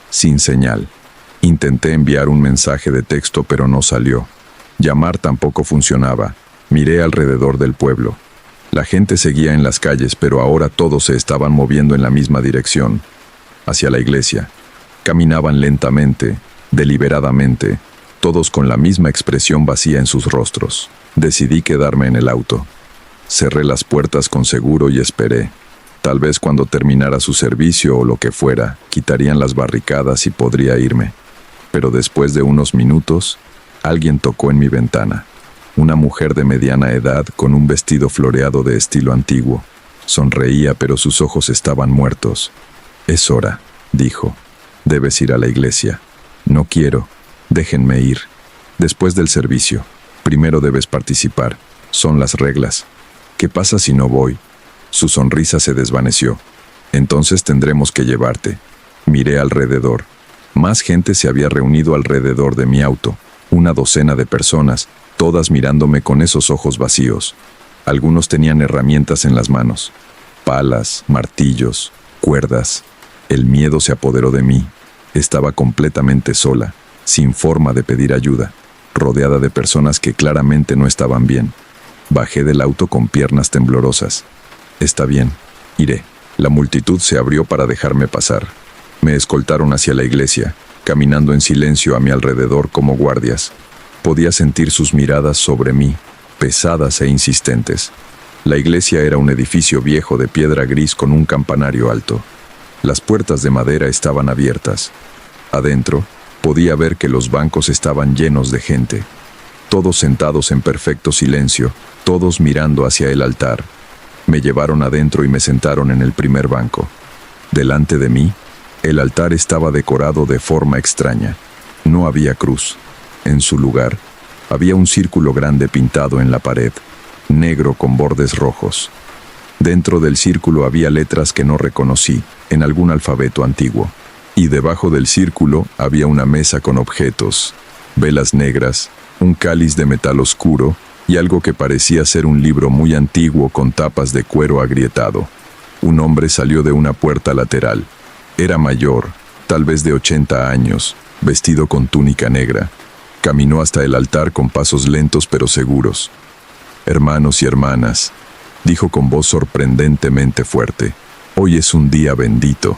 Sin señal. Intenté enviar un mensaje de texto, pero no salió. Llamar tampoco funcionaba. Miré alrededor del pueblo. La gente seguía en las calles, pero ahora todos se estaban moviendo en la misma dirección, hacia la iglesia. Caminaban lentamente, deliberadamente, todos con la misma expresión vacía en sus rostros. Decidí quedarme en el auto. Cerré las puertas con seguro y esperé. Tal vez cuando terminara su servicio o lo que fuera, quitarían las barricadas y podría irme. Pero después de unos minutos, alguien tocó en mi ventana. Una mujer de mediana edad con un vestido floreado de estilo antiguo. Sonreía, pero sus ojos estaban muertos. «Es hora», dijo. «Debes ir a la iglesia». «No quiero. Déjenme ir. Después del servicio. Primero debes participar. Son las reglas. ¿Qué pasa si no voy?» Su sonrisa se desvaneció. «Entonces tendremos que llevarte». Miré alrededor. Más gente se había reunido alrededor de mi auto. 12 de personas, todas mirándome con esos ojos vacíos. Algunos tenían herramientas en las manos. Palas, martillos, cuerdas. El miedo se apoderó de mí. Estaba completamente sola, sin forma de pedir ayuda, rodeada de personas que claramente no estaban bien. Bajé del auto con piernas temblorosas. «Está bien, iré». La multitud se abrió para dejarme pasar. Me escoltaron hacia la iglesia, caminando en silencio a mi alrededor como guardias. Podía sentir sus miradas sobre mí, pesadas e insistentes. La iglesia era un edificio viejo de piedra gris con un campanario alto. Las puertas de madera estaban abiertas. Adentro, podía ver que los bancos estaban llenos de gente. Todos sentados en perfecto silencio, todos mirando hacia el altar. Me llevaron adentro y me sentaron en el primer banco. Delante de mí, el altar estaba decorado de forma extraña. No había cruz. En su lugar, había un círculo grande pintado en la pared, negro con bordes rojos. Dentro del círculo había letras que no reconocí, en algún alfabeto antiguo. Y debajo del círculo había una mesa con objetos, velas negras, un cáliz de metal oscuro y algo que parecía ser un libro muy antiguo con tapas de cuero agrietado. Un hombre salió de una puerta lateral. Era mayor, tal vez de 80 años, vestido con túnica negra. Caminó hasta el altar con pasos lentos pero seguros. «Hermanos y hermanas», dijo con voz sorprendentemente fuerte, «hoy es un día bendito.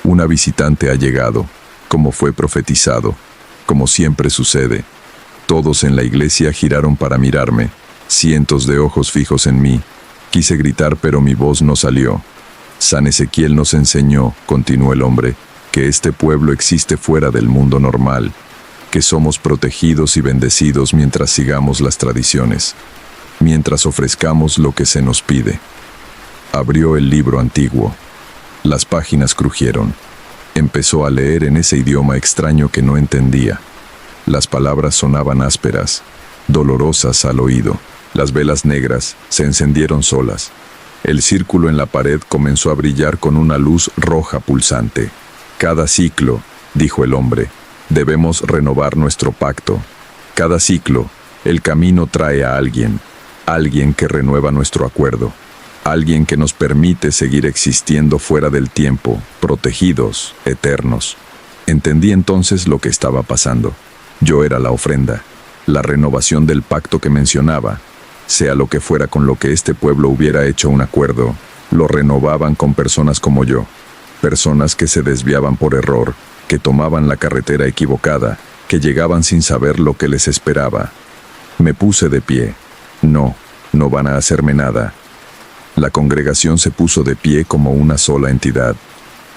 Una visitante ha llegado, como fue profetizado, como siempre sucede». Todos en la iglesia giraron para mirarme, cientos de ojos fijos en mí. Quise gritar, pero mi voz no salió. «San Ezequiel nos enseñó», continuó el hombre, «que este pueblo existe fuera del mundo normal, que somos protegidos y bendecidos mientras sigamos las tradiciones, mientras ofrezcamos lo que se nos pide». Abrió el libro antiguo. Las páginas crujieron. Empezó a leer en ese idioma extraño que no entendía. Las palabras sonaban ásperas, dolorosas al oído. Las velas negras se encendieron solas. El círculo en la pared comenzó a brillar con una luz roja pulsante. «Cada ciclo», dijo el hombre, «debemos renovar nuestro pacto. Cada ciclo, el camino trae a alguien que renueva nuestro acuerdo, alguien que nos permite seguir existiendo fuera del tiempo, protegidos, eternos». Entendí entonces lo que estaba pasando. Yo era la ofrenda, la renovación del pacto que mencionaba. Sea lo que fuera con lo que este pueblo hubiera hecho un acuerdo, lo renovaban con personas como yo. Personas que se desviaban por error, que tomaban la carretera equivocada, que llegaban sin saber lo que les esperaba. Me puse de pie. No, no van a hacerme nada. La congregación se puso de pie como una sola entidad.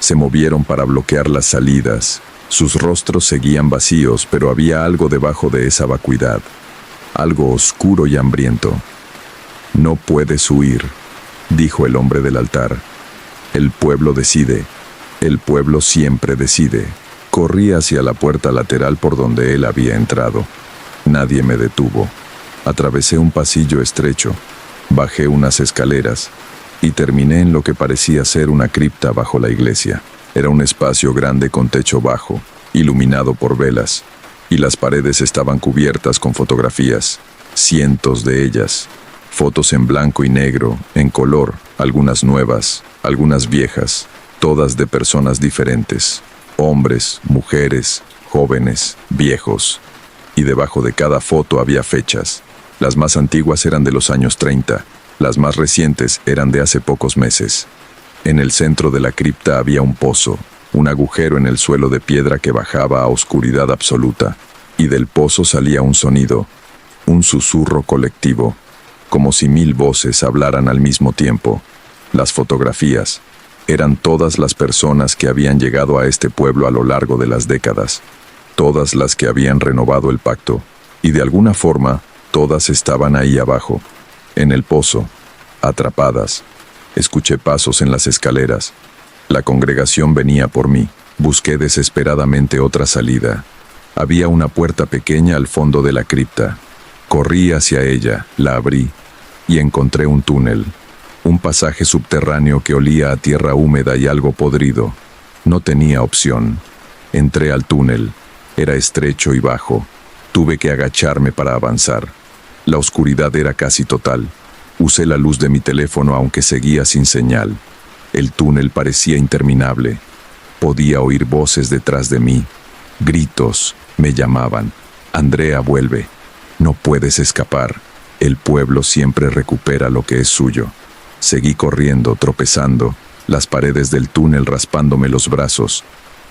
Se movieron para bloquear las salidas. Sus rostros seguían vacíos, pero había algo debajo de esa vacuidad. Algo oscuro y hambriento. No puedes huir, dijo el hombre del altar. El pueblo decide. El pueblo siempre decide. Corrí hacia la puerta lateral por donde él había entrado. Nadie me detuvo. Atravesé un pasillo estrecho, bajé unas escaleras y terminé en lo que parecía ser una cripta bajo la iglesia. Era un espacio grande con techo bajo, iluminado por velas, y las paredes estaban cubiertas con fotografías, cientos de ellas. Fotos en blanco y negro, en color, algunas nuevas, algunas viejas, todas de personas diferentes, hombres, mujeres, jóvenes, viejos. Y debajo de cada foto había fechas. Las más antiguas eran de los años 30, las más recientes eran de hace pocos meses. En el centro de la cripta había un pozo, un agujero en el suelo de piedra que bajaba a oscuridad absoluta, y del pozo salía un sonido, un susurro colectivo, como si 1000 voces hablaran al mismo tiempo. Las fotografías eran todas las personas que habían llegado a este pueblo a lo largo de las décadas, todas las que habían renovado el pacto, y de alguna forma, todas estaban ahí abajo, en el pozo, atrapadas. Escuché pasos en las escaleras. La congregación venía por mí. Busqué desesperadamente otra salida. Había una puerta pequeña al fondo de la cripta. Corrí hacia ella, la abrí, y encontré un túnel. Un pasaje subterráneo que olía a tierra húmeda y algo podrido. No tenía opción. Entré al túnel. Era estrecho y bajo. Tuve que agacharme para avanzar. La oscuridad era casi total. Usé la luz de mi teléfono aunque seguía sin señal. El túnel parecía interminable. Podía oír voces detrás de mí. Gritos. Me llamaban. Andrea, vuelve. No puedes escapar. El pueblo siempre recupera lo que es suyo. Seguí corriendo, tropezando, las paredes del túnel raspándome los brazos.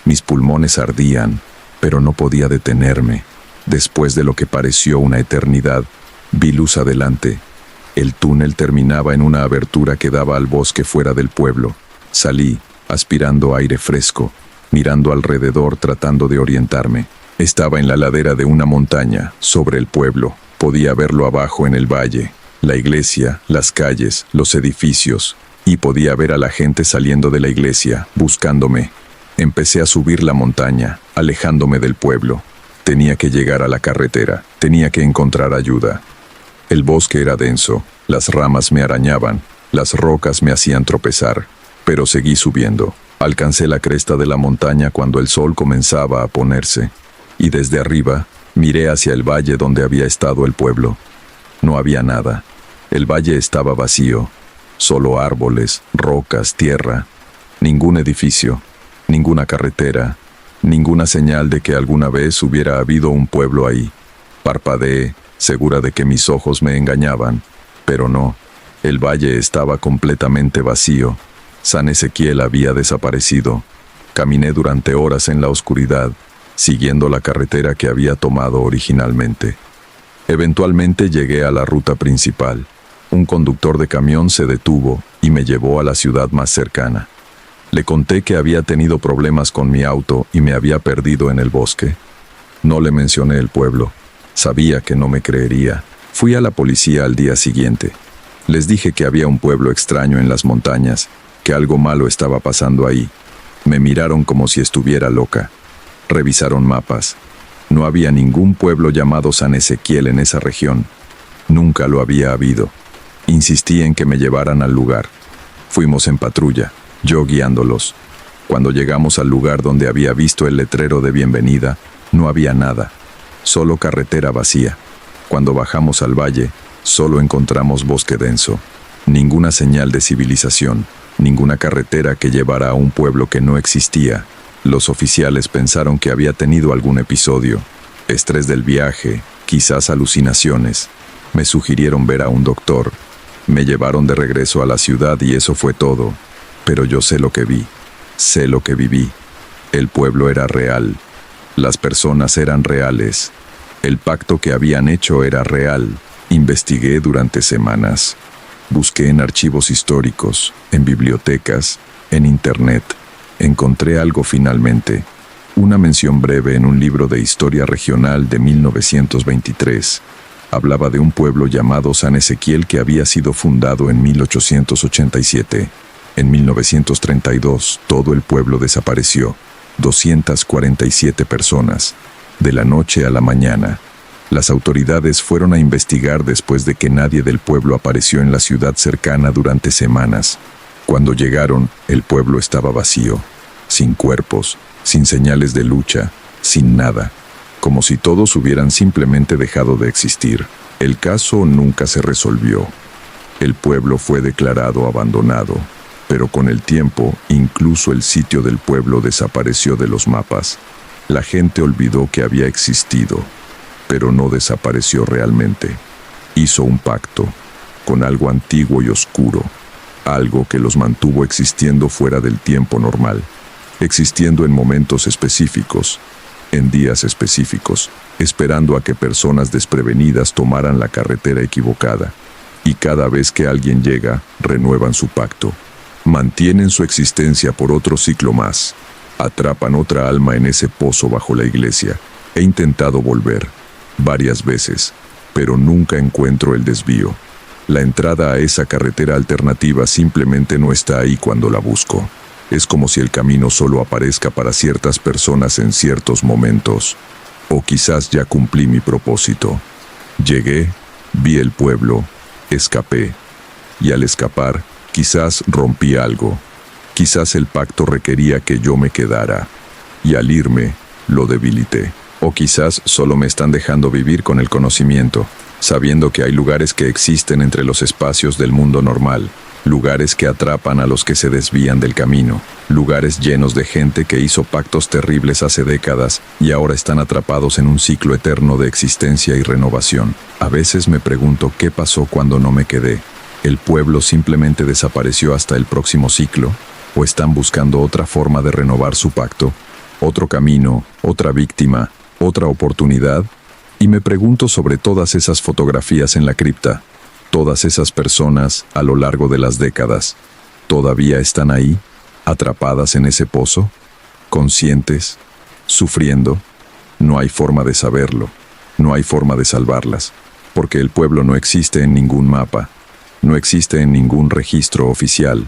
Mis pulmones ardían, pero no podía detenerme. Después de lo que pareció una eternidad, vi luz adelante. El túnel terminaba en una abertura que daba al bosque fuera del pueblo. Salí, aspirando aire fresco, mirando alrededor tratando de orientarme. Estaba en la ladera de una montaña, sobre el pueblo. Podía verlo abajo en el valle, la iglesia, las calles, los edificios, y podía ver a la gente saliendo de la iglesia, buscándome. Empecé a subir la montaña, alejándome del pueblo. Tenía que llegar a la carretera, tenía que encontrar ayuda. El bosque era denso, las ramas me arañaban, las rocas me hacían tropezar, pero seguí subiendo. Alcancé la cresta de la montaña cuando el sol comenzaba a ponerse, y desde arriba miré hacia el valle donde había estado el pueblo. No había nada. El valle estaba vacío, solo árboles, rocas, tierra, ningún edificio, ninguna carretera, ninguna señal de que alguna vez hubiera habido un pueblo ahí. Parpadeé, segura de que mis ojos me engañaban, pero no. El valle estaba completamente vacío. San Ezequiel había desaparecido. Caminé durante horas en la oscuridad, siguiendo la carretera que había tomado originalmente. Eventualmente llegué a la ruta principal. Un conductor de camión se detuvo y me llevó a la ciudad más cercana. Le conté que había tenido problemas con mi auto y me había perdido en el bosque. No le mencioné el pueblo. Sabía que no me creería. Fui a la policía al día siguiente. Les dije que había un pueblo extraño en las montañas, que algo malo estaba pasando ahí. Me miraron como si estuviera loca. Revisaron mapas. No había ningún pueblo llamado San Ezequiel en esa región. Nunca lo había habido. Insistí en que me llevaran al lugar. Fuimos en patrulla, yo guiándolos. Cuando llegamos al lugar donde había visto el letrero de bienvenida, no había nada. Solo carretera vacía. Cuando bajamos al valle, solo encontramos bosque denso. Ninguna señal de civilización, ninguna carretera que llevara a un pueblo que no existía. Los oficiales pensaron que había tenido algún episodio, estrés del viaje, quizás alucinaciones. Me sugirieron ver a un doctor. Me llevaron de regreso a la ciudad y eso fue todo. Pero yo sé lo que vi. Sé lo que viví. El pueblo era real. Las personas eran reales. El pacto que habían hecho era real. Investigué durante semanas. Busqué en archivos históricos, en bibliotecas, en internet. Encontré algo finalmente. Una mención breve en un libro de historia regional de 1923. Hablaba de un pueblo llamado San Ezequiel que había sido fundado en 1887. En 1932, todo el pueblo desapareció. 247 personas. De la noche a la mañana. Las autoridades fueron a investigar después de que nadie del pueblo apareció en la ciudad cercana durante semanas. Cuando llegaron, el pueblo estaba vacío, sin cuerpos, sin señales de lucha, sin nada, como si todos hubieran simplemente dejado de existir. El caso nunca se resolvió. El pueblo fue declarado abandonado, pero con el tiempo, incluso el sitio del pueblo desapareció de los mapas. La gente olvidó que había existido, pero no desapareció realmente. Hizo un pacto con algo antiguo y oscuro, algo que los mantuvo existiendo fuera del tiempo normal, existiendo en momentos específicos, en días específicos, esperando a que personas desprevenidas tomaran la carretera equivocada. Y cada vez que alguien llega, renuevan su pacto. Mantienen su existencia por otro ciclo más. Atrapan otra alma en ese pozo bajo la iglesia. He intentado volver varias veces, pero nunca encuentro el desvío. La entrada a esa carretera alternativa simplemente no está ahí cuando la busco. Es como si el camino solo aparezca para ciertas personas en ciertos momentos. O quizás ya cumplí mi propósito. Llegué, vi el pueblo, escapé. Y al escapar, quizás rompí algo. Quizás el pacto requería que yo me quedara. Y al irme, lo debilité. O quizás solo me están dejando vivir con el conocimiento, sabiendo que hay lugares que existen entre los espacios del mundo normal, lugares que atrapan a los que se desvían del camino, lugares llenos de gente que hizo pactos terribles hace décadas y ahora están atrapados en un ciclo eterno de existencia y renovación. A veces me pregunto qué pasó cuando no me quedé. ¿El pueblo simplemente desapareció hasta el próximo ciclo? ¿O están buscando otra forma de renovar su pacto? ¿Otro camino? ¿Otra víctima? ¿Otra oportunidad? Y me pregunto sobre todas esas fotografías en la cripta, todas esas personas a lo largo de las décadas. ¿Todavía están ahí, atrapadas en ese pozo? ¿Conscientes? ¿Sufriendo? No hay forma de saberlo, no hay forma de salvarlas, porque el pueblo no existe en ningún mapa, no existe en ningún registro oficial.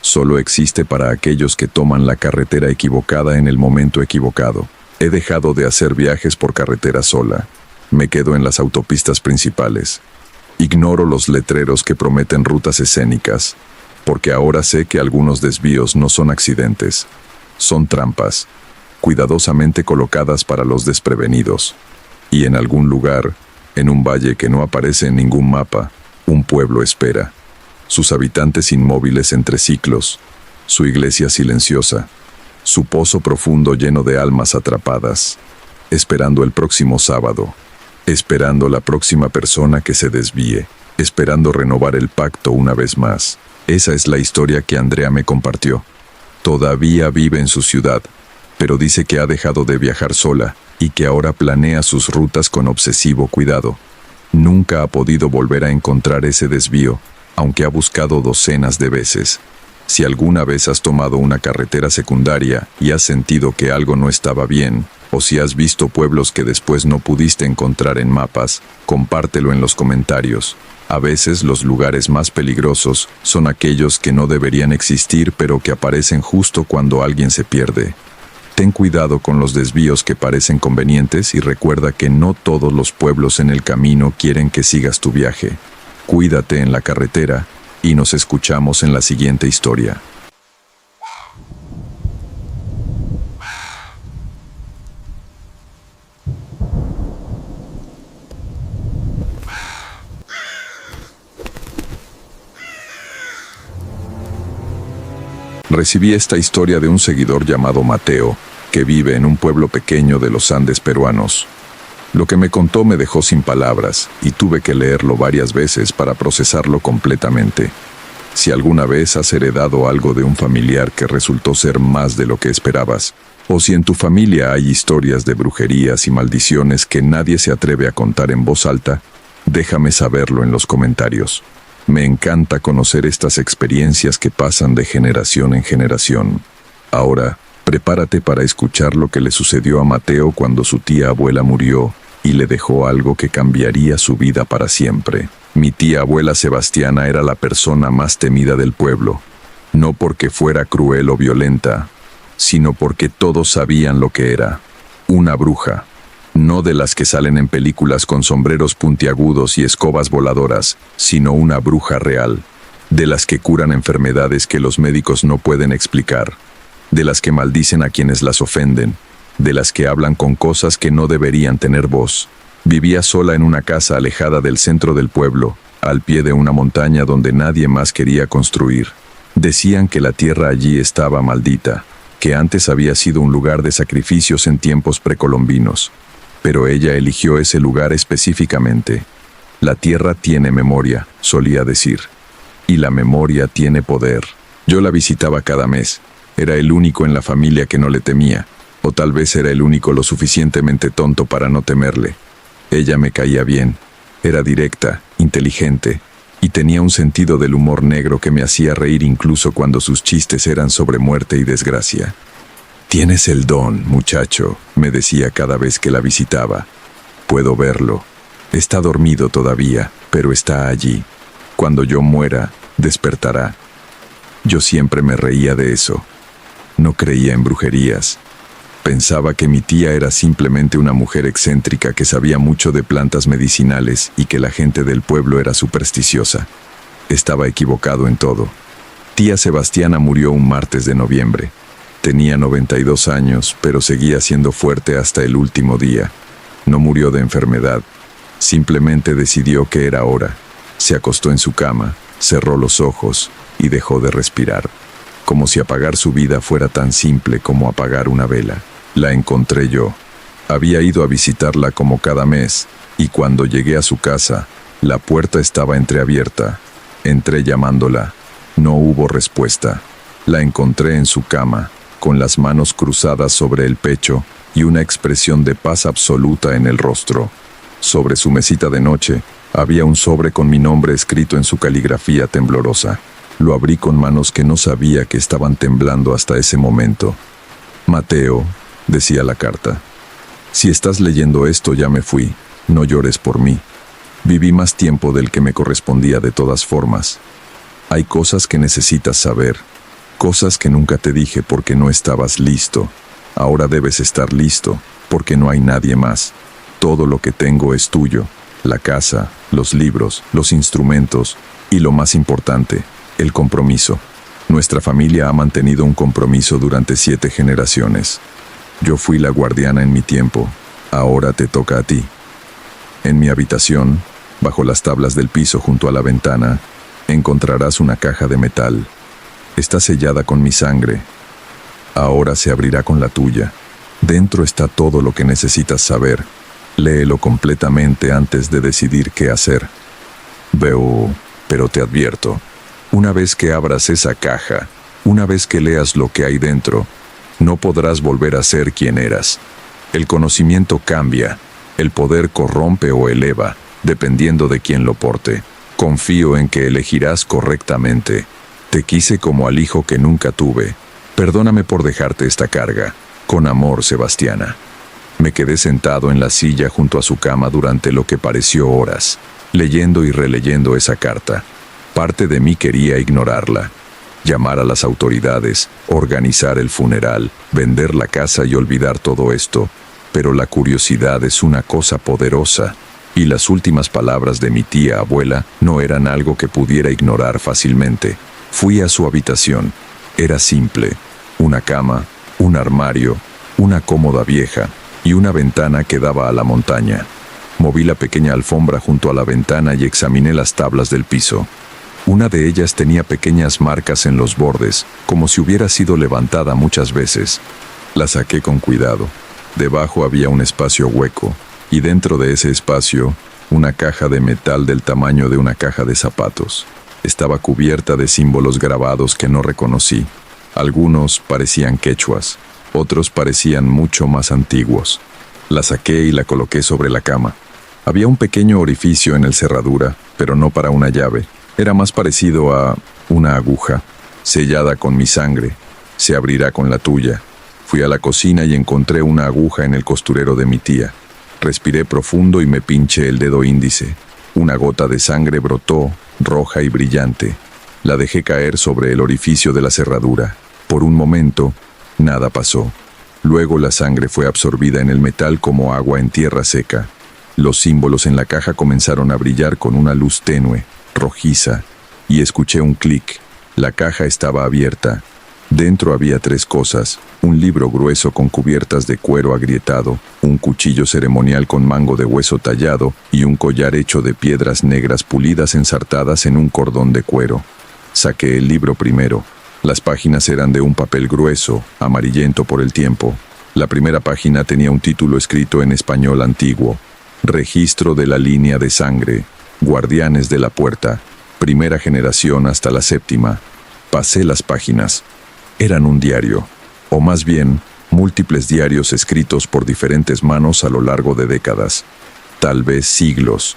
Solo existe para aquellos que toman la carretera equivocada en el momento equivocado. He dejado de hacer viajes por carretera sola. Me quedo en las autopistas principales. Ignoro los letreros que prometen rutas escénicas, porque ahora sé que algunos desvíos no son accidentes. Son trampas, cuidadosamente colocadas para los desprevenidos. Y en algún lugar, en un valle que no aparece en ningún mapa, un pueblo espera. Sus habitantes inmóviles entre ciclos, su iglesia silenciosa, su pozo profundo lleno de almas atrapadas, esperando el próximo sábado, esperando la próxima persona que se desvíe, esperando renovar el pacto una vez más. Esa es la historia que Andrea me compartió. Todavía vive en su ciudad, pero dice que ha dejado de viajar sola y que ahora planea sus rutas con obsesivo cuidado. Nunca ha podido volver a encontrar ese desvío, aunque ha buscado docenas de veces. Si alguna vez has tomado una carretera secundaria y has sentido que algo no estaba bien, o si has visto pueblos que después no pudiste encontrar en mapas, compártelo en los comentarios. A veces los lugares más peligrosos son aquellos que no deberían existir pero que aparecen justo cuando alguien se pierde. Ten cuidado con los desvíos que parecen convenientes y recuerda que no todos los pueblos en el camino quieren que sigas tu viaje. Cuídate en la carretera y nos escuchamos en la siguiente historia. Recibí esta historia de un seguidor llamado Mateo, que vive en un pueblo pequeño de los Andes peruanos. Lo que me contó me dejó sin palabras y tuve que leerlo varias veces para procesarlo completamente. Si alguna vez has heredado algo de un familiar que resultó ser más de lo que esperabas, o si en tu familia hay historias de brujerías y maldiciones que nadie se atreve a contar en voz alta, déjame saberlo en los comentarios. Me encanta conocer estas experiencias que pasan de generación en generación. Ahora, prepárate para escuchar lo que le sucedió a Mateo cuando su tía abuela murió y le dejó algo que cambiaría su vida para siempre. Mi tía abuela Sebastiana era la persona más temida del pueblo, no porque fuera cruel o violenta, sino porque todos sabían lo que era: una bruja. No de las que salen en películas con sombreros puntiagudos y escobas voladoras, sino una bruja real, de las que curan enfermedades que los médicos no pueden explicar, de las que maldicen a quienes las ofenden, de las que hablan con cosas que no deberían tener voz. Vivía sola en una casa alejada del centro del pueblo, al pie de una montaña donde nadie más quería construir. Decían que la tierra allí estaba maldita, que antes había sido un lugar de sacrificios en tiempos precolombinos. Pero ella eligió ese lugar específicamente. La tierra tiene memoria, solía decir. Y la memoria tiene poder. Yo la visitaba cada mes. Era el único en la familia que no le temía, o tal vez era el único lo suficientemente tonto para no temerle. Ella me caía bien. Era directa, inteligente, y tenía un sentido del humor negro que me hacía reír incluso cuando sus chistes eran sobre muerte y desgracia. «Tienes el don, muchacho», me decía cada vez que la visitaba. «Puedo verlo. Está dormido todavía, pero está allí. Cuando yo muera, despertará». Yo siempre me reía de eso. No creía en brujerías. Pensaba que mi tía era simplemente una mujer excéntrica que sabía mucho de plantas medicinales y que la gente del pueblo era supersticiosa. Estaba equivocado en todo. Tía Sebastiana murió un martes de noviembre. Tenía 92 años, pero seguía siendo fuerte hasta el último día. No murió de enfermedad. Simplemente decidió que era hora. Se acostó en su cama, cerró los ojos y dejó de respirar. Como si apagar su vida fuera tan simple como apagar una vela. La encontré yo. Había ido a visitarla como cada mes, y cuando llegué a su casa, la puerta estaba entreabierta. Entré llamándola. No hubo respuesta. La encontré en su cama, con las manos cruzadas sobre el pecho y una expresión de paz absoluta en el rostro. Sobre su mesita de noche, había un sobre con mi nombre escrito en su caligrafía temblorosa. Lo abrí con manos que no sabía que estaban temblando hasta ese momento. «Mateo», decía la carta, «si estás leyendo esto ya me fui, no llores por mí. Viví más tiempo del que me correspondía de todas formas. Hay cosas que necesitas saber, cosas que nunca te dije porque no estabas listo. Ahora debes estar listo, porque no hay nadie más. Todo lo que tengo es tuyo, la casa, los libros, los instrumentos y lo más importante, el compromiso. Nuestra familia ha mantenido un compromiso durante 7 generaciones. Yo fui la guardiana en mi tiempo, ahora te toca a ti». En mi habitación, bajo las tablas del piso junto a la ventana, encontrarás una caja de metal. Está sellada con mi sangre. Ahora se abrirá con la tuya. Dentro está todo lo que necesitas saber. Léelo completamente antes de decidir qué hacer. Pero te advierto, una vez que abras esa caja, una vez que leas lo que hay dentro, no podrás volver a ser quien eras. El conocimiento cambia, el poder corrompe o eleva, dependiendo de quién lo porte. Confío en que elegirás correctamente. Te quise como al hijo que nunca tuve. Perdóname por dejarte esta carga. Con amor, Sebastiana. Me quedé sentado en la silla junto a su cama durante lo que pareció horas, leyendo y releyendo esa carta. Parte de mí quería ignorarla. Llamar a las autoridades, organizar el funeral, vender la casa y olvidar todo esto. Pero la curiosidad es una cosa poderosa, y las últimas palabras de mi tía abuela no eran algo que pudiera ignorar fácilmente. Fui a su habitación. Era simple: una cama, un armario, una cómoda vieja y una ventana que daba a la montaña. Moví la pequeña alfombra junto a la ventana y examiné las tablas del piso. Una de ellas tenía pequeñas marcas en los bordes, como si hubiera sido levantada muchas veces. La saqué con cuidado. Debajo había un espacio hueco, y dentro de ese espacio, una caja de metal del tamaño de una caja de zapatos. Estaba cubierta de símbolos grabados que no reconocí. Algunos parecían quechuas, otros parecían mucho más antiguos. La saqué y la coloqué sobre la cama. Había un pequeño orificio en el cerradura, pero no para una llave. Era más parecido a una aguja, sellada con mi sangre. Se abrirá con la tuya. Fui a la cocina y encontré una aguja en el costurero de mi tía. Respiré profundo y me pinché el dedo índice. Una gota de sangre brotó, roja y brillante. La dejé caer sobre el orificio de la cerradura. Por un momento, nada pasó. Luego la sangre fue absorbida en el metal como agua en tierra seca. Los símbolos en la caja comenzaron a brillar con una luz tenue, rojiza, y escuché un clic. La caja estaba abierta. Dentro había 3 cosas: un libro grueso con cubiertas de cuero agrietado, un cuchillo ceremonial con mango de hueso tallado y un collar hecho de piedras negras pulidas ensartadas en un cordón de cuero. Saqué el libro primero. Las páginas eran de un papel grueso, amarillento por el tiempo. La primera página tenía un título escrito en español antiguo: Registro de la línea de sangre, Guardianes de la Puerta, primera generación hasta la 7ª. Pasé las páginas. Eran un diario, o más bien, múltiples diarios escritos por diferentes manos a lo largo de décadas, tal vez siglos.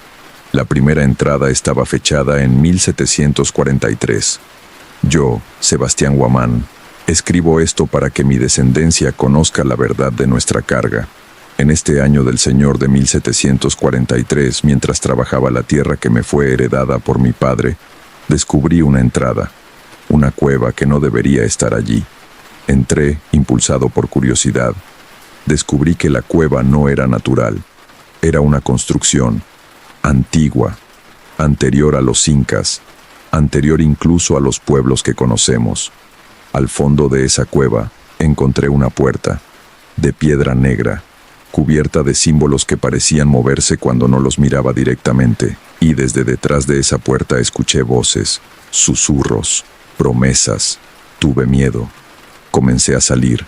La primera entrada estaba fechada en 1743. Yo, Sebastián Guamán, escribo esto para que mi descendencia conozca la verdad de nuestra carga. En este año del Señor de 1743, mientras trabajaba la tierra que me fue heredada por mi padre, descubrí una entrada, una cueva que no debería estar allí. Entré, impulsado por curiosidad. Descubrí que la cueva no era natural. Era una construcción antigua, anterior a los incas, anterior incluso a los pueblos que conocemos. Al fondo de esa cueva encontré una puerta, de piedra negra, cubierta de símbolos que parecían moverse cuando no los miraba directamente, y desde detrás de esa puerta escuché voces, susurros, promesas. Tuve miedo. Comencé a salir,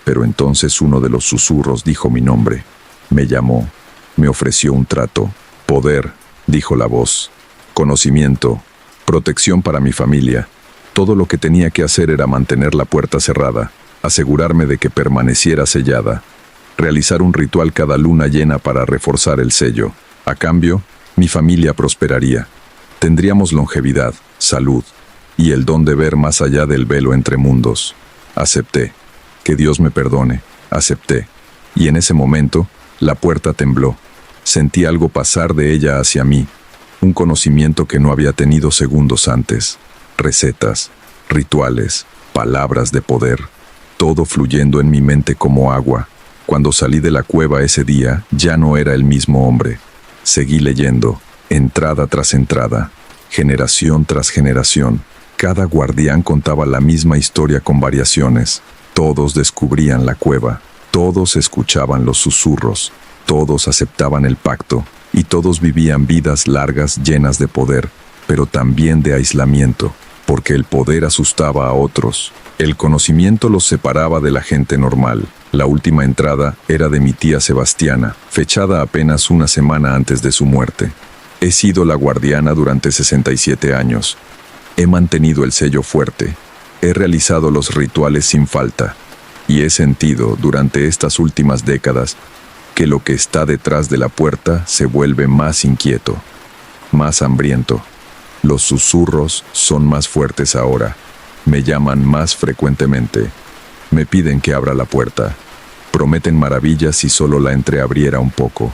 pero entonces uno de los susurros dijo mi nombre. Me llamó, me ofreció un trato. Poder, dijo la voz. Conocimiento, protección para mi familia. Todo lo que tenía que hacer era mantener la puerta cerrada, asegurarme de que permaneciera sellada, realizar un ritual cada luna llena para reforzar el sello. A cambio, mi familia prosperaría. Tendríamos longevidad, salud y el don de ver más allá del velo entre mundos. Acepté. Que Dios me perdone. Acepté. Y en ese momento, la puerta tembló. Sentí algo pasar de ella hacia mí. Un conocimiento que no había tenido segundos antes. Recetas, rituales, palabras de poder. Todo fluyendo en mi mente como agua. Cuando salí de la cueva ese día, ya no era el mismo hombre. Seguí leyendo, entrada tras entrada, generación tras generación. Cada guardián contaba la misma historia con variaciones. Todos descubrían la cueva, todos escuchaban los susurros, todos aceptaban el pacto, y todos vivían vidas largas llenas de poder, pero también de aislamiento, porque el poder asustaba a otros. El conocimiento los separaba de la gente normal. La última entrada era de mi tía Sebastiana, fechada apenas una semana antes de su muerte. He sido la guardiana durante 67 años. He mantenido el sello fuerte, he realizado los rituales sin falta, y he sentido durante estas últimas décadas que lo que está detrás de la puerta se vuelve más inquieto, más hambriento. Los susurros son más fuertes ahora, me llaman más frecuentemente, me piden que abra la puerta, prometen maravillas si solo la entreabriera un poco,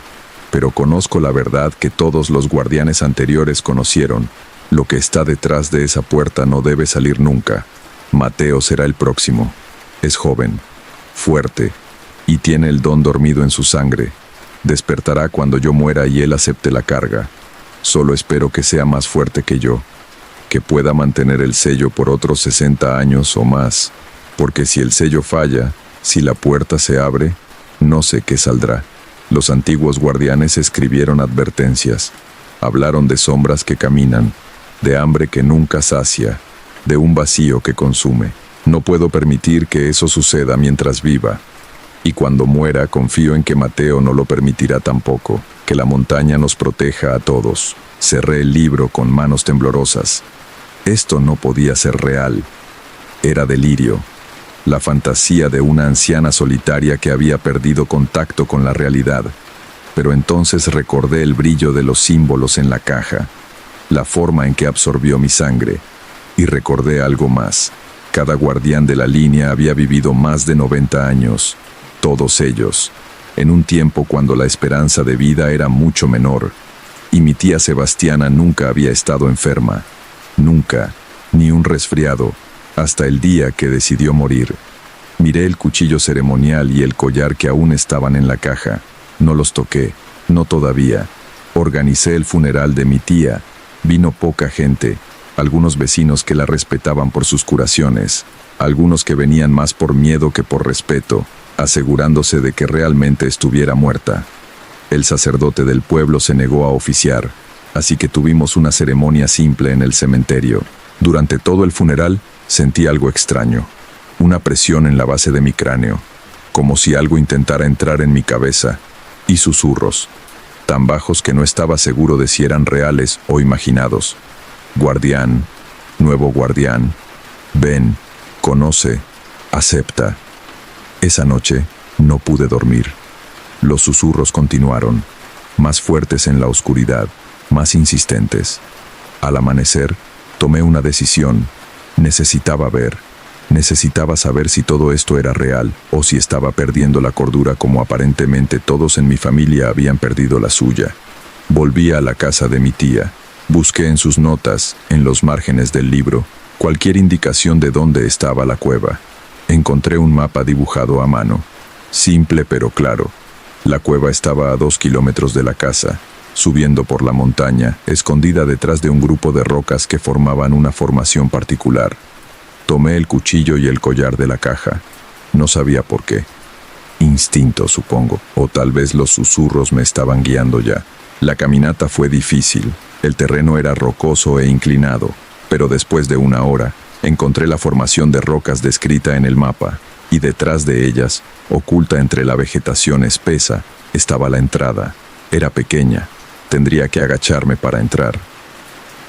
pero conozco la verdad que todos los guardianes anteriores conocieron. Lo que está detrás de esa puerta no debe salir nunca. Mateo será el próximo. Es joven, fuerte, y tiene el don dormido en su sangre. Despertará cuando yo muera y él acepte la carga. Solo espero que sea más fuerte que yo, que pueda mantener el sello por otros 60 años o más, porque si el sello falla, si la puerta se abre, no sé qué saldrá. Los antiguos guardianes escribieron advertencias, hablaron de sombras que caminan, de hambre que nunca sacia, de un vacío que consume. No puedo permitir que eso suceda mientras viva. Y cuando muera, confío en que Mateo no lo permitirá tampoco, que la montaña nos proteja a todos. Cerré el libro con manos temblorosas. Esto no podía ser real. Era delirio, la fantasía de una anciana solitaria que había perdido contacto con la realidad. Pero entonces recordé el brillo de los símbolos en la caja, la forma en que absorbió mi sangre, y recordé algo más. Cada guardián de la línea había vivido más de 90 años, todos ellos, en un tiempo cuando la esperanza de vida era mucho menor, y mi tía Sebastiana nunca había estado enferma, nunca, ni un resfriado, hasta el día que decidió morir. Miré el cuchillo ceremonial y el collar que aún estaban en la caja. No los toqué, no todavía. Organicé el funeral de mi tía. Vino poca gente, algunos vecinos que la respetaban por sus curaciones, algunos que venían más por miedo que por respeto, asegurándose de que realmente estuviera muerta. El sacerdote del pueblo se negó a oficiar, así que tuvimos una ceremonia simple en el cementerio. Durante todo el funeral sentí algo extraño, una presión en la base de mi cráneo, como si algo intentara entrar en mi cabeza, y susurros, tan bajos que no estaba seguro de si eran reales o imaginados. Guardián, nuevo guardián, ven, conoce, acepta. Esa noche no pude dormir. Los susurros continuaron, más fuertes en la oscuridad, más insistentes. Al amanecer, tomé una decisión. Necesitaba ver, necesitaba saber si todo esto era real o si estaba perdiendo la cordura como aparentemente todos en mi familia habían perdido la suya. Volví a la casa de mi tía. Busqué en sus notas, en los márgenes del libro, cualquier indicación de dónde estaba la cueva. Encontré un mapa dibujado a mano, simple pero claro. La cueva estaba a 2 kilómetros de la casa, subiendo por la montaña, escondida detrás de un grupo de rocas que formaban una formación particular. Tomé el cuchillo y el collar de la caja. No sabía por qué. Instinto, supongo, o tal vez los susurros me estaban guiando ya. La caminata fue difícil. El terreno era rocoso e inclinado, pero después de una hora, encontré la formación de rocas descrita en el mapa, y detrás de ellas, oculta entre la vegetación espesa, estaba la entrada. Era pequeña. Tendría que agacharme para entrar.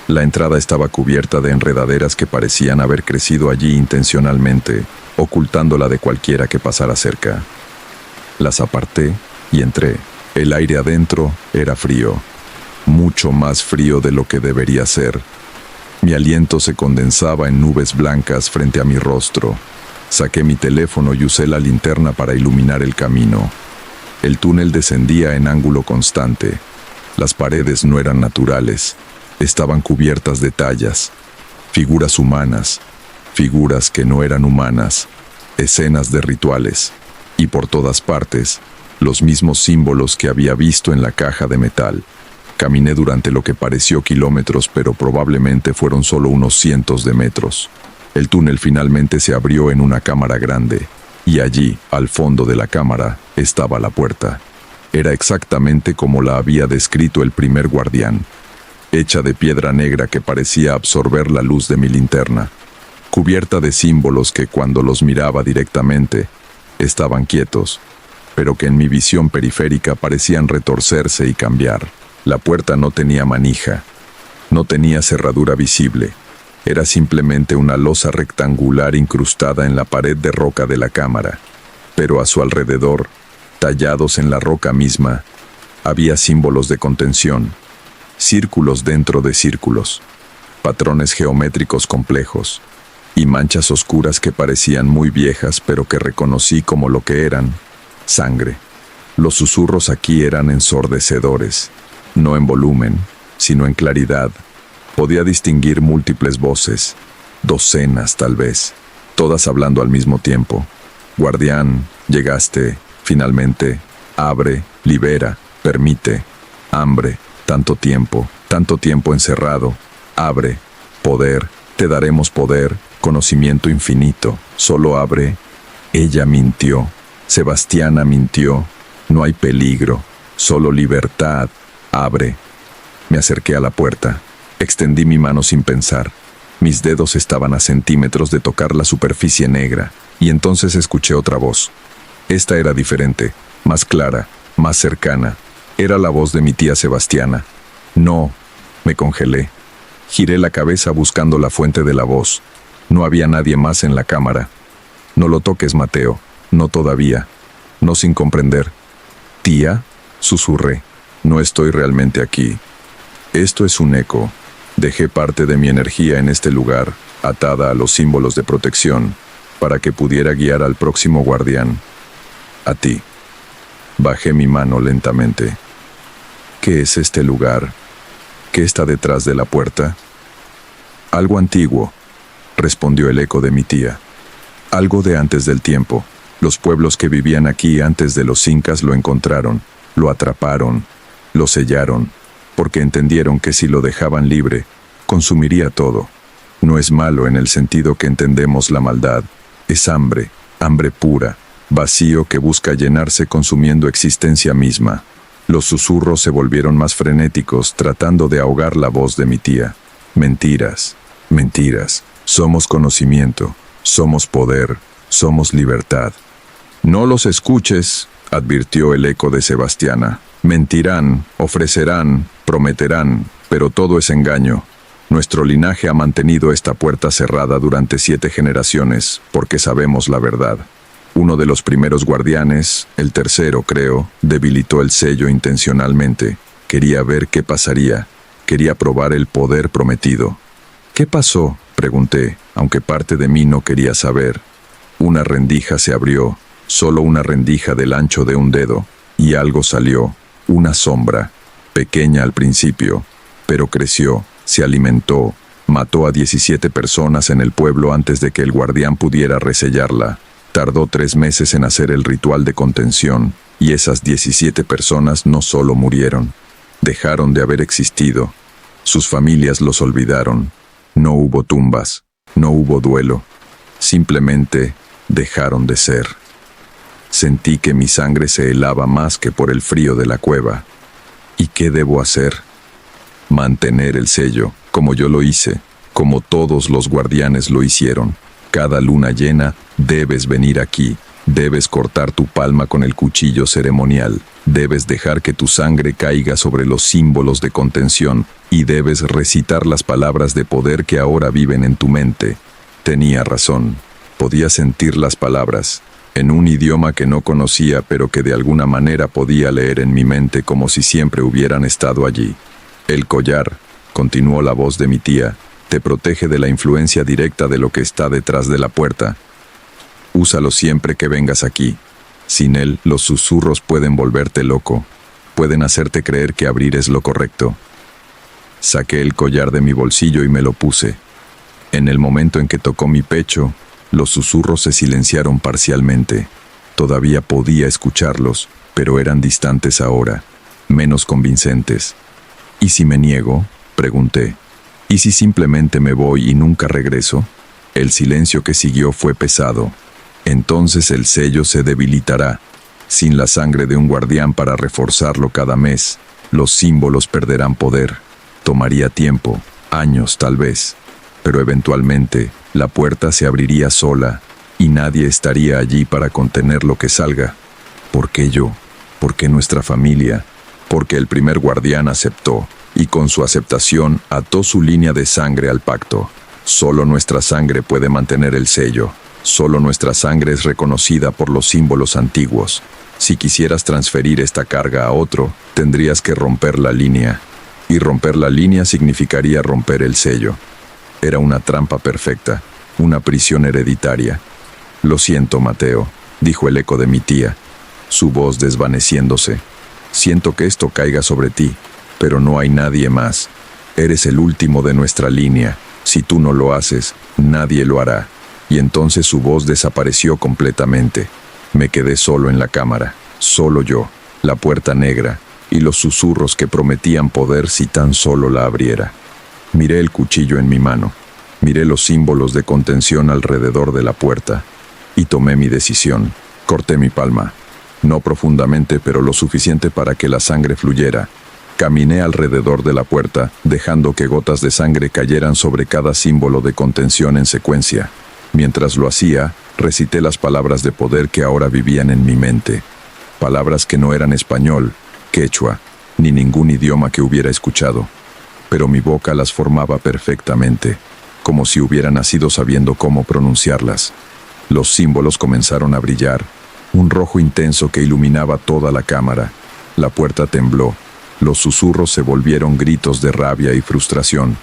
La entrada estaba cubierta de enredaderas que parecían haber crecido allí intencionalmente, ocultándola de cualquiera que pasara cerca. Las aparté y entré. El aire adentro era frío, mucho más frío de lo que debería ser. Mi aliento se condensaba en nubes blancas frente a mi rostro. Saqué mi teléfono y usé la linterna para iluminar el camino. El túnel descendía en ángulo constante. Las paredes no eran naturales, estaban cubiertas de tallas, figuras humanas, figuras que no eran humanas, escenas de rituales, y por todas partes, los mismos símbolos que había visto en la caja de metal. Caminé durante lo que pareció kilómetros, pero probablemente fueron solo unos cientos de metros. El túnel finalmente se abrió en una cámara grande, y allí, al fondo de la cámara, estaba la puerta. Era exactamente como la había descrito el primer guardián, hecha de piedra negra que parecía absorber la luz de mi linterna, cubierta de símbolos que cuando los miraba directamente, estaban quietos, pero que en mi visión periférica parecían retorcerse y cambiar. La puerta no tenía manija, no tenía cerradura visible, era simplemente una losa rectangular incrustada en la pared de roca de la cámara, pero a su alrededor, tallados en la roca misma, había símbolos de contención, círculos dentro de círculos, patrones geométricos complejos, y manchas oscuras que parecían muy viejas pero que reconocí como lo que eran, sangre. Los susurros aquí eran ensordecedores, no en volumen, sino en claridad. Podía distinguir múltiples voces, docenas tal vez, todas hablando al mismo tiempo. Guardián, llegaste, finalmente, abre, libera, permite, hambre, tanto tiempo encerrado, abre, poder, te daremos poder, conocimiento infinito, solo abre. Ella mintió, Sebastiana mintió, no hay peligro, solo libertad, abre. Me acerqué a la puerta, extendí mi mano sin pensar. Mis dedos estaban a centímetros de tocar la superficie negra, y entonces escuché otra voz. Esta era diferente, más clara, más cercana. Era la voz de mi tía Sebastiana. No, me congelé. Giré la cabeza buscando la fuente de la voz. No había nadie más en la cámara. No lo toques, Mateo. No todavía. No sin comprender. Tía, susurré. No estoy realmente aquí. Esto es un eco. Dejé parte de mi energía en este lugar, atada a los símbolos de protección, para que pudiera guiar al próximo guardián. A ti. Bajé mi mano lentamente. ¿Qué es este lugar? ¿Qué está detrás de la puerta? Algo antiguo, respondió el eco de mi tía. Algo de antes del tiempo. Los pueblos que vivían aquí antes de los incas lo encontraron, lo atraparon, lo sellaron, porque entendieron que si lo dejaban libre, consumiría todo. No es malo en el sentido que entendemos la maldad, es hambre, hambre pura, vacío que busca llenarse consumiendo existencia misma. Los susurros se volvieron más frenéticos, tratando de ahogar la voz de mi tía. Mentiras, mentiras. Somos conocimiento, somos poder, somos libertad. No los escuches, advirtió el eco de Sebastiana. Mentirán, ofrecerán, prometerán, pero todo es engaño. Nuestro linaje ha mantenido esta puerta cerrada durante 7 generaciones, porque sabemos la verdad. Uno de los primeros guardianes, el tercero creo, debilitó el sello intencionalmente. Quería ver qué pasaría. Quería probar el poder prometido. ¿Qué pasó?, pregunté, aunque parte de mí no quería saber. Una rendija se abrió, solo una rendija del ancho de un dedo, y algo salió, una sombra, pequeña al principio, pero creció, se alimentó, mató a 17 personas en el pueblo antes de que el guardián pudiera resellarla. Tardó 3 meses en hacer el ritual de contención, y esas 17 personas no solo murieron, dejaron de haber existido. Sus familias los olvidaron. No hubo tumbas, no hubo duelo. Simplemente dejaron de ser. Sentí que mi sangre se helaba más que por el frío de la cueva. ¿Y qué debo hacer? Mantener el sello, como yo lo hice, como todos los guardianes lo hicieron. Cada luna llena, debes venir aquí, debes cortar tu palma con el cuchillo ceremonial, debes dejar que tu sangre caiga sobre los símbolos de contención y debes recitar las palabras de poder que ahora viven en tu mente. Tenía razón, podía sentir las palabras, en un idioma que no conocía pero que de alguna manera podía leer en mi mente como si siempre hubieran estado allí. El collar, continuó la voz de mi tía, te protege de la influencia directa de lo que está detrás de la puerta. Úsalo siempre que vengas aquí. Sin él, los susurros pueden volverte loco. Pueden hacerte creer que abrir es lo correcto. Saqué el collar de mi bolsillo y me lo puse. En el momento en que tocó mi pecho, los susurros se silenciaron parcialmente. Todavía podía escucharlos, pero eran distantes ahora, menos convincentes. ¿Y si me niego?, pregunté. ¿Y si simplemente me voy y nunca regreso? El silencio que siguió fue pesado. Entonces el sello se debilitará. Sin la sangre de un guardián para reforzarlo cada mes, los símbolos perderán poder. Tomaría tiempo, años tal vez, pero eventualmente la puerta se abriría sola y nadie estaría allí para contener lo que salga. ¿Por qué yo? ¿Por qué nuestra familia? Porque el primer guardián aceptó, y con su aceptación ató su línea de sangre al pacto. Solo nuestra sangre puede mantener el sello. Solo nuestra sangre es reconocida por los símbolos antiguos. Si quisieras transferir esta carga a otro, tendrías que romper la línea. Y romper la línea significaría romper el sello. Era una trampa perfecta, una prisión hereditaria. Lo siento, Mateo, dijo el eco de mi tía, su voz desvaneciéndose. Siento que esto caiga sobre ti, pero no hay nadie más. Eres el último de nuestra línea. Si tú no lo haces, nadie lo hará. Y entonces su voz desapareció completamente. Me quedé solo en la cámara, solo yo, la puerta negra y los susurros que prometían poder si tan solo la abriera. Miré el cuchillo en mi mano, miré los símbolos de contención alrededor de la puerta y tomé mi decisión. Corté mi palma, no profundamente pero lo suficiente para que la sangre fluyera. Caminé alrededor de la puerta, dejando que gotas de sangre cayeran sobre cada símbolo de contención en secuencia. Mientras lo hacía, recité las palabras de poder que ahora vivían en mi mente. Palabras que no eran español, quechua, ni ningún idioma que hubiera escuchado. pero mi boca las formaba perfectamente, como si hubiera nacido sabiendo cómo pronunciarlas. Los símbolos comenzaron a brillar, un rojo intenso que iluminaba toda la cámara. La puerta tembló, los susurros se volvieron gritos de rabia y frustración.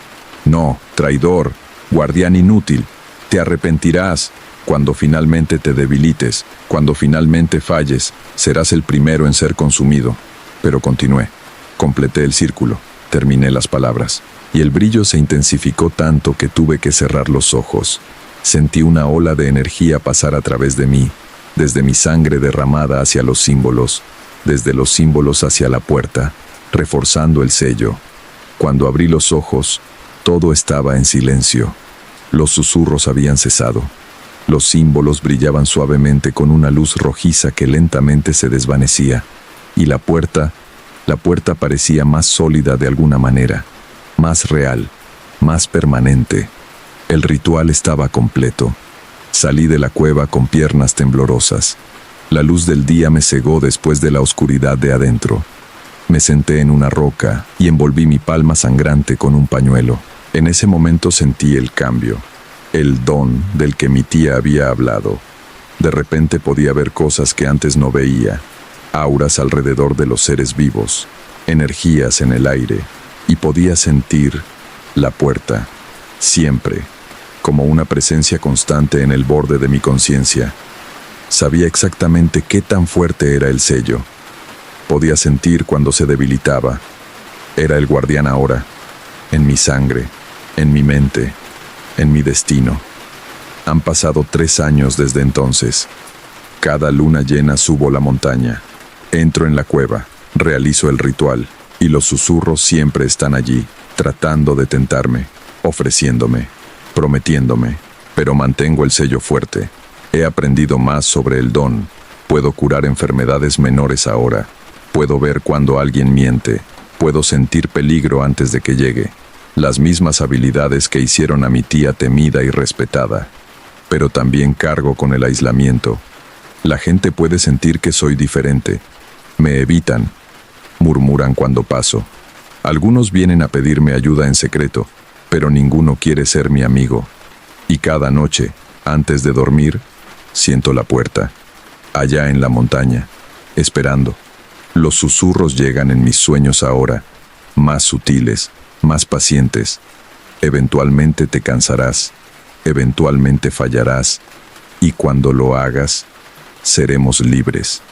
No, traidor, guardián inútil, te arrepentirás. Cuando finalmente te debilites, cuando finalmente falles, serás el primero en ser consumido. Pero continué, completé el círculo, terminé las palabras, y el brillo se intensificó tanto que tuve que cerrar los ojos. Sentí una ola de energía pasar a través de mí, desde mi sangre derramada hacia los símbolos, desde los símbolos hacia la puerta, reforzando el sello. Cuando abrí los ojos, todo estaba en silencio. Los susurros habían cesado. Los símbolos brillaban suavemente con una luz rojiza que lentamente se desvanecía, y la puerta parecía más sólida de alguna manera, más real, más permanente. El ritual estaba completo. Salí de la cueva con piernas temblorosas. La luz del día me cegó después de la oscuridad de adentro. Me senté en una roca y envolví mi palma sangrante con un pañuelo. En ese momento sentí el cambio. El don del que mi tía había hablado. De repente podía ver cosas que antes no veía, auras alrededor de los seres vivos, energías en el aire, y podía sentir la puerta, siempre, como una presencia constante en el borde de mi conciencia. Sabía exactamente qué tan fuerte era el sello. Podía sentir cuando se debilitaba. Era el guardián ahora, en mi sangre, en mi mente, en mi destino. Han pasado 3 años desde entonces. Cada luna llena subo la montaña. Entro en la cueva, realizo el ritual, y los susurros siempre están allí, tratando de tentarme, ofreciéndome, prometiéndome, pero mantengo el sello fuerte. He aprendido más sobre el don. Puedo curar enfermedades menores ahora. Puedo ver cuando alguien miente. Puedo sentir peligro antes de que llegue. Las mismas habilidades que hicieron a mi tía temida y respetada. Pero también cargo con el aislamiento. La gente puede sentir que soy diferente. Me evitan. Murmuran cuando paso. Algunos vienen a pedirme ayuda en secreto, pero ninguno quiere ser mi amigo. Y cada noche, antes de dormir, siento la puerta, allá en la montaña, esperando. Los susurros llegan en mis sueños ahora, más sutiles, más pacientes. Eventualmente te cansarás, eventualmente fallarás, y cuando lo hagas, seremos libres.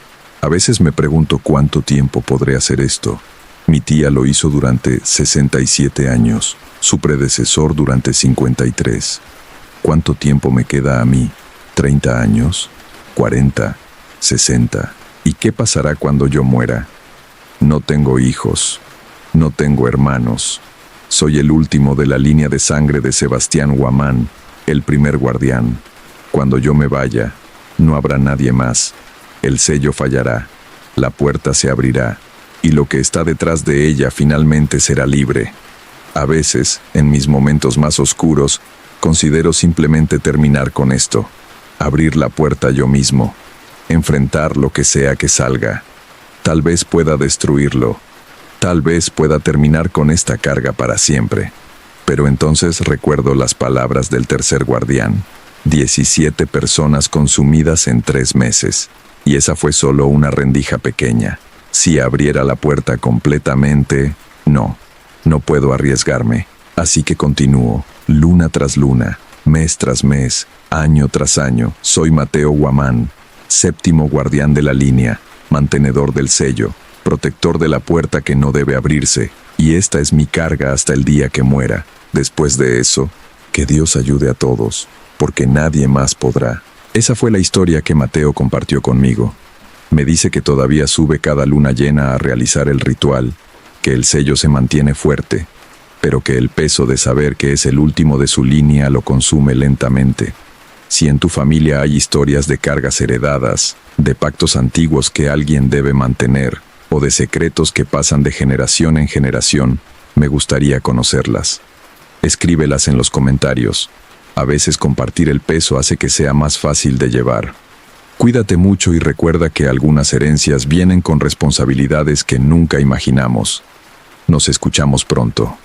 A veces me pregunto cuánto tiempo podré hacer esto. Mi tía lo hizo durante 67 años, su predecesor durante 53. ¿Cuánto tiempo me queda a mí? ¿30 años? ¿40? ¿60? ¿Y qué pasará cuando yo muera? No tengo hijos, no tengo hermanos. Soy el último de la línea de sangre de Sebastián Guamán, el primer guardián. Cuando yo me vaya, no habrá nadie más. El sello fallará, la puerta se abrirá, y lo que está detrás de ella finalmente será libre. A veces, en mis momentos más oscuros, considero simplemente terminar con esto, abrir la puerta yo mismo, enfrentar lo que sea que salga. Tal vez pueda destruirlo, tal vez pueda terminar con esta carga para siempre. Pero entonces recuerdo las palabras del tercer guardián, 17 personas consumidas en 3 meses, y esa fue solo una rendija pequeña. Si abriera la puerta completamente, no puedo arriesgarme. Así que continúo, luna tras luna, mes tras mes, año tras año. Soy Mateo Guamán, séptimo guardián de la línea, mantenedor del sello, protector de la puerta que no debe abrirse, y esta es mi carga hasta el día que muera. Después de eso, que Dios ayude a todos, porque nadie más podrá. Esa fue la historia que Mateo compartió conmigo. Me dice que todavía sube cada luna llena a realizar el ritual, que el sello se mantiene fuerte, pero que el peso de saber que es el último de su línea lo consume lentamente. Si en tu familia hay historias de cargas heredadas, de pactos antiguos que alguien debe mantener, o de secretos que pasan de generación en generación, me gustaría conocerlas. Escríbelas en los comentarios. A veces compartir el peso hace que sea más fácil de llevar. Cuídate mucho y recuerda que algunas herencias vienen con responsabilidades que nunca imaginamos. Nos escuchamos pronto.